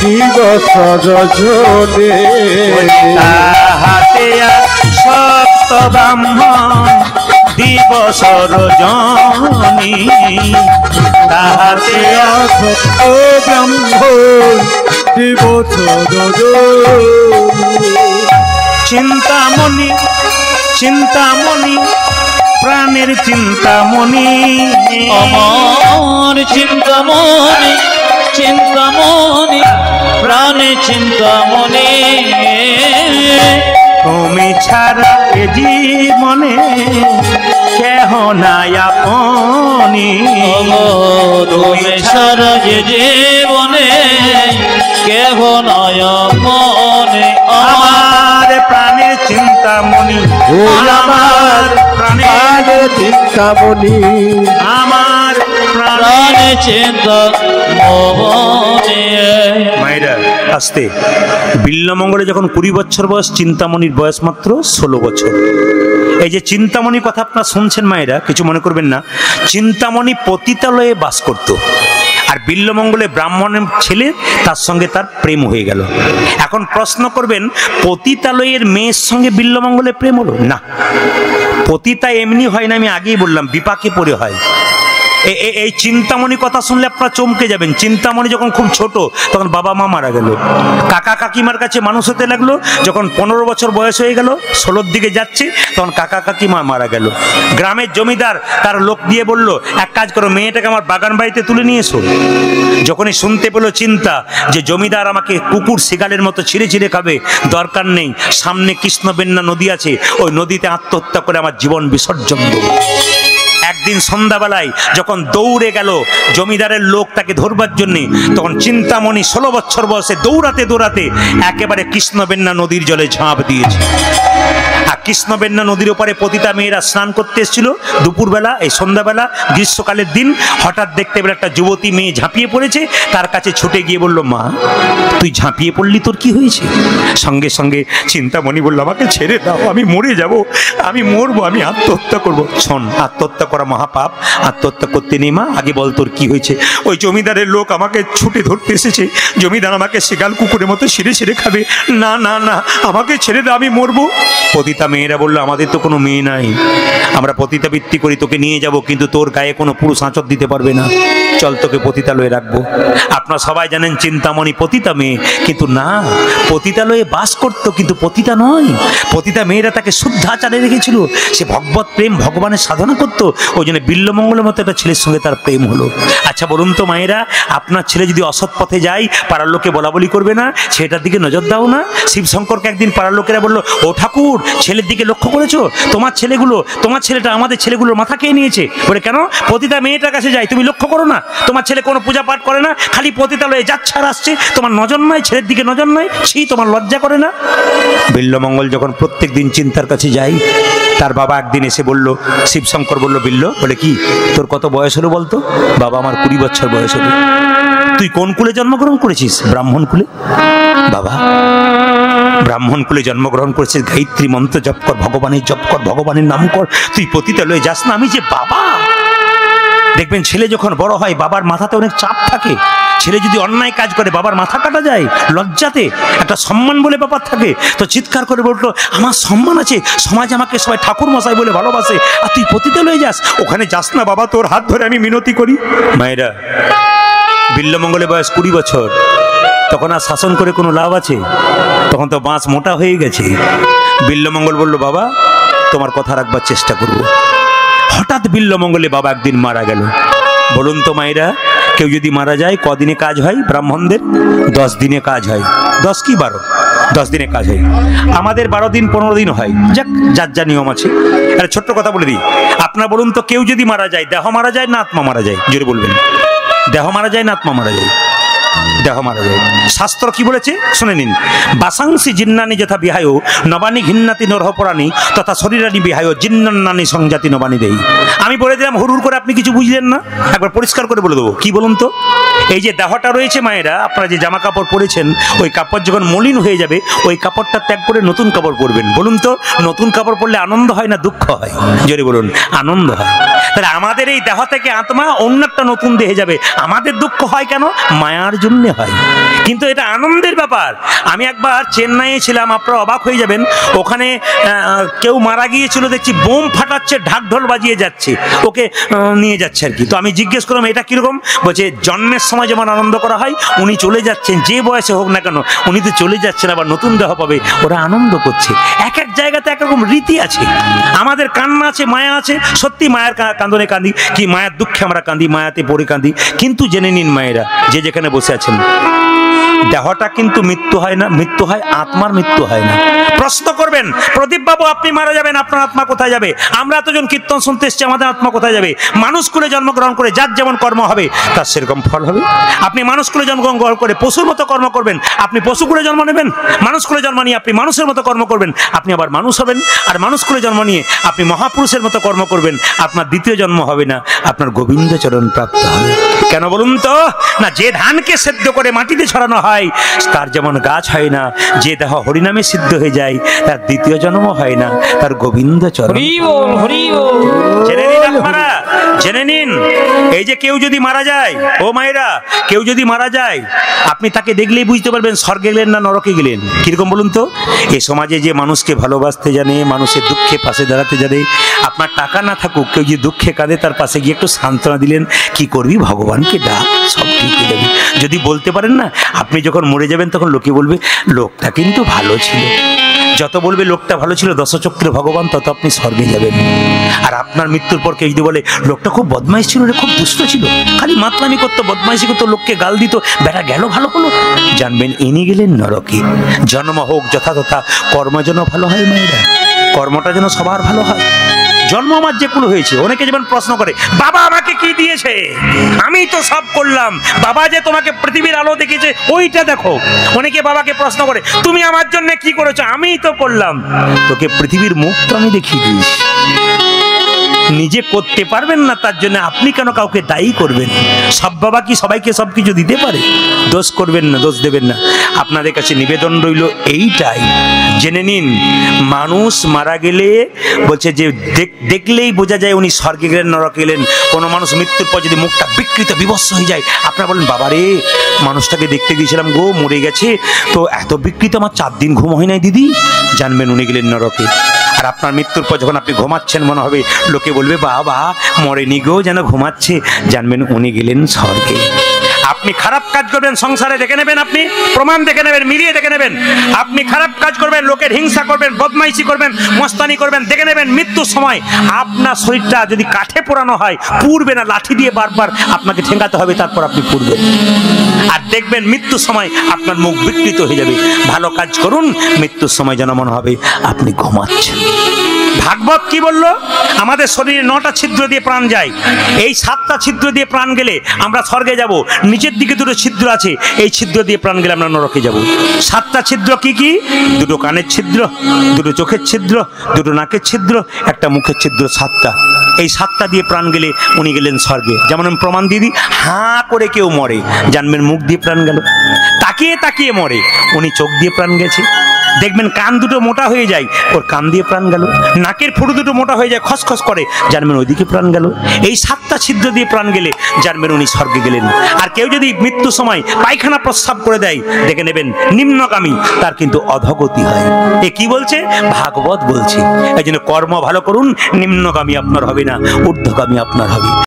দিবস রজনে, তাহাতে সপ্ত ব্রাহ্মণ দিবসর জনি, তাহাতে সপ্ত ব্রাহ্মণ দিবস রজনে। চিন্তামণি চিন্তামণি প্রাণের চিন্তামণি, আমার চিন্তামণি চিন্তামণি প্রাণে চিন্তামণি, তুমি ছাড়া এ জীবনে কেহ নাই আপনি, তুমি সারা যে জীবনে কেহ নয় মনে, আমার প্রাণের চিন্তামণি, আমার প্রাণের চিন্তামণি, আমার প্রাণে চিন্তা মনে। মায়েরা আসতে, বিল্লমঙ্গলে যখন 20 বছর বয়স, চিন্তামণির বয়স মাত্র 16 বছর। এই যে চিন্তামণি কথা আপনারা শুনছেন মায়েরা, কিছু মনে করবেন না। চিন্তামণি পতিতালয়ে বাস করত, আর বিল্লমঙ্গলে ব্রাহ্মণের ছেলে, তার সঙ্গে তার প্রেম হয়ে গেল। এখন প্রশ্ন করবেন, পতিতালয়ের মেয়ের সঙ্গে বিল্লমঙ্গলে প্রেম হলো? না, পতিতা এমনি হয় না, আমি আগেই বললাম বিপাকে পড়ে হয়। এই চিন্তামণি কথা শুনলে আপনারা চমকে যাবেন। চিন্তামণি যখন খুব ছোট তখন বাবা মা মারা গেল, কাকা কাকিমার কাছে মানুষ হতে লাগলো। যখন 15 বছর বয়স হয়ে গেল, 16র দিকে যাচ্ছে, তখন কাকা কাকিমা মারা গেল। গ্রামের জমিদার তার লোক দিয়ে বলল, এক কাজ করো, মেয়েটাকে আমার বাগান বাড়িতে তুলে নিয়ে এসো। যখনই শুনতে পেল চিন্তা যে জমিদার আমাকে কুকুর শিকারের মতো ছিঁড়ে ছিঁড়ে খাবে, দরকার নেই, সামনে কৃষ্ণবেন্না নদী আছে, ওই নদীতে আত্মহত্যা করে আমার জীবন বিসর্জন দেব। একদিন সন্ধ্যাবেলায় যখন দৌড়ে গেল জমিদারের লোক তাকে ধরবার জন্য, তখন চিন্তামণি 16 বছর বয়সে দৌড়াতে দৌড়াতে একেবারে কৃষ্ণবেন্না নদীর জলে ঝাঁপ দিয়েছে। আর কৃষ্ণবেন্না নদীর ওপারে পতিতা মেয়েরা স্নান করতে এসেছিল দুপুরবেলা, এই সন্ধ্যাবেলা, গ্রীষ্মকালের দিন। হঠাৎ দেখতে পেলে একটা যুবতী মেয়ে ঝাঁপিয়ে পড়েছে, তার কাছে ছুটে গিয়ে বলল, মা তুই ঝাঁপিয়ে পড়লি, তোর কি হয়েছে? সঙ্গে সঙ্গে চিন্তামণি বলল, আমাকে ছেড়ে দাও, আমি মরে যাব, আমি মরবো, আমি আত্মহত্যা করবো। শোন, আত্মহত্যা করা মহাপাপ, আত্মহত্যা করতে নেই মা, আগে বল তোর কি হয়েছে? ওই জমিদারের লোক আমাকে ছুটে ধরতে এসেছে, জমিদার আমাকে শিকাল কুকুরের মতো ছিঁড়ে ছিঁড়ে খাবে, না না না, আমাকে ছেড়ে দাও, আমি মরবো। পতিতা মেয়েরা বললো, আমাদের তো কোনো মেয়ে নাই, আমরা পতিতাবৃত্তি করি, তোকে নিয়ে যাব, কিন্তু তোর গায়ে কোনো পুরুষ আঁচড় দিতে পারবে না, চল তোকে পতিতালয়ে রাখবো। আপনারা সবাই জানেন চিন্তামণি পতিতা মেয়ে, কিন্তু না, পতিতালয়ে বাস করতো কিন্তু পতিতা নয়। পতিতা মেয়েরা তাকে শুদ্ধাচারে রেখেছিল, সে ভগবত প্রেম, ভগবানের সাধনা করতো, ওই জন্য বিল্লমঙ্গলের মতো একটা ছেলের সঙ্গে তার প্রেম হলো। আচ্ছা বলুন তো মায়েরা, আপনার ছেলে যদি অসৎ পথে যায়, পাড়ার লোকে বলা বলি করবে না? সেটার দিকে নজর দাও না। শিবশঙ্করকে একদিন পাড়ার লোকেরা বললো, ও ঠাকুর, ছেলের দিকে লক্ষ্য করেছো? তোমার ছেলেটা আমাদের ছেলেগুলোর মাথা খেয়ে নিয়েছে। বলে, কেন? পতিতা মেয়েটার কাছে যায়, তুমি লক্ষ্য করো না? তোমার ছেলে কোনো পূজা পাঠ করে না, খালি পতিতালয়ে যাচ্ছে আর আসছে, তোমার নজর নয়, ছেলের দিকে নজর নয়, ছি, তোমার লজ্জা করে না? বিল্লমঙ্গল যখন প্রত্যেক দিন চিন্তার কাছে যাই, তার বাবা একদিন এসে বলল, শিবশঙ্কর বলল, বিল্ল, বলে কি তোর কত বয়স হলো বলতো? বাবা, আমার 20 বছর বয়স হলো। তুই কোন কুলে জন্মগ্রহণ করেছিস? ব্রাহ্মণ কুলে। বাবা, ব্রাহ্মণ কুলে জন্মগ্রহণ করেছিস, গায়ত্রী মন্ত্র জপ কর, ভগবানের জপ কর, ভগবানের নাম কর, তুই পতিতালয়ে যাস না? আমি যে বাবা। দেখবেন ছেলে যখন বড় হয়, বাবার মাথাতে অনেক চাপ থাকে। ছেলে যদি অন্যায় কাজ করে, বাবার মাথা কাটা যায় লজ্জাতে, একটা সম্মান বলে ব্যাপার থাকে। তো চিৎকার করে বলতো, আমার সম্মান আছে, সমাজে আমাকে সবাই ঠাকুর মশাই বলে ভালোবাসে, আর তুই পতিতালয়ে যাস? ওখানে যাস না বাবা, তোর হাত ধরে আমি মিনতি করি। মায়েরা, বিল্লমঙ্গলের বয়স 20 বছর, তখন আর শাসন করে কোনো লাভ আছে? তখন তো বাঁশ মোটা হয়ে গেছে। বিল্লমঙ্গল বলল, বাবা তোমার কথা রাখবার চেষ্টা করব। হঠাৎ বিল্লমঙ্গলে বাবা একদিন মারা গেল। বলুন তো মায়েরা, কেউ যদি মারা যায় কদিনে কাজ হয় ব্রাহ্মণদের? 10 দিনে কাজ হয়। 10 কি 12? 10 দিনে কাজ হয়। আমাদের 12 দিন 15 দিন হয়। যাক, যার যা নিয়ম আছে। আরে ছোট্ট কথা বলে দিই, আপনারা বলুন তো, কেউ যদি মারা যায়, দেহ মারা যায় না আত্মা মারা যায়? জোরে বলবেন। দেহ মারা যায় না আত্মা মারা যায়? দেহ মারা যায়। শাস্ত্র কি বলেছে শুনে নিন, বাসাংসি জিন্নানি যথা বিহায় নবানি ঘিন্নাতি নরহপরাণী তথা শরীরানি বিহায় জিন্নান্নানি সংজাতি নবানি দেই। আমি বলে দিলাম, হুড় করে আপনি কিছু বুঝলেন না, একবার পরিষ্কার করে বলে দেবো। কি বলুন তো, এই যে দেহটা রয়েছে মায়েরা, আপনারা যে জামা কাপড় পরেছেন, ওই কাপড় যখন মলিন হয়ে যাবে, ওই কাপড়টা ত্যাগ করে নতুন কাপড় পরবেন। বলুন তো, নতুন কাপড় পরলে আনন্দ হয় না দুঃখ হয়? জোরে বলুন, আনন্দ হয়। তাহলে আমাদের এই দেহ থেকে আত্মা অন্য একটা নতুন দেহে যাবে, আমাদের দুঃখ হয় কেন? মায়ার জন্য হয়। কিন্তু এটা আনন্দের ব্যাপার। আমি একবার চেন্নাইয়ে ছিলাম, আপনারা অবাক হয়ে যাবেন, ওখানে কেউ মারা গিয়েছিল, দেখছি বোম ফাটাচ্ছে, ঢাক ঢোল বাজিয়ে যাচ্ছে, ওকে নিয়ে যাচ্ছে আর কি। তো আমি জিজ্ঞেস করলাম, এটা কিরকম? বলছে, জন্মের সময় যেমন আনন্দ করা হয়, উনি চলে যাচ্ছেন, যে বয়সে হোক না কেন, উনি তো চলে যাচ্ছেন, আবার নতুন দেহ পাবে, ওরা আনন্দ করছে। এক এক জায়গাতে একরকম রীতি আছে। আমাদের কান্না আছে, মায়া আছে, সত্যি মায়ের কান্দনে কাঁদি, কি মায়ের দুঃখে আমরা কাঁদি, মায়াতে পড়ে কাঁদি। কিন্তু জেনে নিন মায়েরা, যে যেখানে বসে আছেন, দেহটা কিন্তু মৃত্যু হয় না, মৃত্যু হয় আত্মার, মৃত্যু হয় না। প্রশ্ন করবেন, প্রদীপ বাবু আপনি মারা যাবেন, আপনার আত্মা কোথায় যাবে? আমরা এতজন কীর্তন শুনতে এসেছি, আমাদের আত্মা কোথায় যাবে? মানুষ কুলে জন্মগ্রহণ করে যার যেমন কর্ম হবে তার সেরকম ফল হবে। আপনি মানুষ কুলে জন্মগ্রহণ করে পশুর মতো কর্ম করবেন, আপনি পশু কুলে জন্ম নেবেন। মানুষ কুলে জন্ম নিয়ে আপনি মানুষের মতো কর্ম করবেন, আপনি আবার মানুষ হবেন। আর মানুষ কুলে জন্ম নিয়ে আপনি মহাপুরুষের মতো কর্ম করবেন, আপনার দ্বিতীয় জন্ম হবে না, আপনার গোবিন্দ চরণ প্রাপ্ত হবে। কেন বলুন তো? না, যে ধানকে সেদ্ধ করে মাটিতে ছড়ানো হয় তার যেমন গাছ হয় না, যে দেহ হরিনামে সিদ্ধ হয়ে যায় তার দ্বিতীয় জন্ম হয় না, তার গোবিন্দ চরণ। জেনে নিন আপনারা, জেনে নিন, এই যে কেউ যদি মারা যায়, ও মায়েরা, কেউ যদি মারা যায়, আপনি তাকে দেখলেই বুঝতে পারবেন স্বর্গে গেলেন না নরকে গেলেন। কিরকম বলুন তো? এই সমাজে যে মানুষকে ভালোবাসতে জানে, মানুষের দুঃখে পাশে দাঁড়াতে জানে, আপনার টাকা না থাকুক, কেউ যে দুঃখে কাঁদে তার পাশে গিয়ে একটু সান্ত্বনা দিলেন, কি করবি, ভগবানকে ডাক, সব ঠিক হয়ে যাবে। যদি বলতে পারেন না, আপনি যখন মরে যাবেন তখন লোকে বলবে লোকটা কিন্তু ভালো ছিল। যত বলবে লোকটা ভালো ছিল দশচক্রে ভগবান, তত আপনি স্বর্গে যাবেন। আর আপনার মৃত্যুর পর কেউ যদি বলে লোকটা খুব বদমাইশ ছিল রে, খুব দুষ্ট ছিল, খালি মাতলামি করতো, বদমাইশি করতো, লোককে গাল দিত, বেটা গেল ভালো হলো, জানবেন ইনি গেলেন নরকে। জন্ম হোক যথাযথা, কর্ম যেন ভালো হয় মায়েরা, কর্মটা যেন সবার ভালো হয়। জন্ম আমার যে কোনো হয়েছে, অনেকে যেমন প্রশ্ন করে বাবা আমাকে কি দিয়েছে, আমি তো সব করলাম, বাবা যে তোমাকে পৃথিবীর আলো দেখিয়েছে ওইটা দেখো। অনেকে বাবাকে প্রশ্ন করে তুমি আমার জন্য কি করেছো, আমিই তো করলাম। তোকে পৃথিবীর মুখ তো আমি দেখিয়ে দিয়েছি, নিজে করতে পারবেন না তার জন্য আপনি কেন কাউকে দায়ী করবেন? সব বাবা কি সবাইকে সব কিছু দিতে পারে? দোষ করবেন না, দোষ দেবেন না। আপনাদের কাছে নিবেদন রইল এইটাই, জেনে নিন মানুষ মারা গেলে বলছে যে দেখলেই বোঝা যায় উনি স্বর্গে গেলেন নরকে গেলেন। কোনো মানুষ মৃত্যুর পর যদি মুখটা বিকৃত বিভৎস হয়ে যায়, আপনারা বলেন বাবারে মানুষটাকে দেখতে গিয়েছিলাম গো, মরে গেছে তো, এত বিকৃত, আমার 4 দিন ঘুম হয় নাই দিদি, জানবেন উনি গেলেন নরকে। আর আপনার মৃত্যুর পর যখন আপনি ঘুমাচ্ছেন মনে হবে লোকে বলবে বাবা মরেনি গো, যেন ঘুমাচ্ছে, জানবেন উনি গেলেন স্বর্গে। আপনি খারাপ কাজ করবেন সংসারে, দেখে নেবেন, আপনি প্রমাণ দেখে নেবেন, মিলিয়ে দেখে নেবেন। আপনি খারাপ কাজ করবেন, লোকের হিংসা করবেন, বদমাইশি করবেন, মস্তানি করবেন, দেখে নেবেন মৃত্যুর সময় আপনার শরীরটা যদি কাঠে পোড়ানো হয় পুড়বে না, লাঠি দিয়ে বারবার আপনাকে ঠেঙ্গাতে হবে, তারপর আপনি পুড়বেন। আর দেখবেন মৃত্যুর সময় আপনার মুখ বিকৃত হয়ে যাবে। ভালো কাজ করুন, মৃত্যুর সময় যেন মনে হবে আপনি ঘুমাচ্ছেন। ভাগবত কি বলল? আমাদের শরীরে 9টা ছিদ্র দিয়ে প্রাণ যায়, এই 7টা ছিদ্র দিয়ে প্রাণ গেলে আমরা স্বর্গে যাব। নিচের দিকে 2টো ছিদ্র আছে, এই ছিদ্র দিয়ে প্রাণ গেলে আমরা নরকে যাব। 7টা ছিদ্র কি কি? 2টো কানের ছিদ্র, 2টো চোখের ছিদ্র, 2টো নাকের ছিদ্র, একটা মুখের ছিদ্র, 7টা। এই 7টা দিয়ে প্রাণ গেলে উনি গেলেন স্বর্গে। যেমন আমি প্রমাণ দিয়ে দিই, হাঁ করে কেউ মরে, জানবেন মুখ দিয়ে প্রাণ গেল। তাকিয়ে তাকিয়ে মরে, উনি চোখ দিয়ে প্রাণ গেছে। দেখবেন কান 2টো মোটা হয়ে যায়, ওর কান দিয়ে প্রাণ গেল। নাকের ফুটো 2টো মোটা হয়ে যায়, খসখস করে, জানবেন ওইদিকে প্রাণ গেল। এই 7টা ছিদ্র দিয়ে প্রাণ গেলে জানবেন উনি স্বর্গে গেলেন। আর কেউ যদি মৃত্যুর সময় পায়খানা প্রস্রাব করে দেয়, দেখে নেবেন নিম্নগামী, তার কিন্তু অধগতি হয়। এ কি বলছে? ভাগবত বলছে। এই জন্য কর্ম ভালো করুন, নিম্নগামী আপনার হবে না, ঊর্ধ্বগামী আপনার হবে।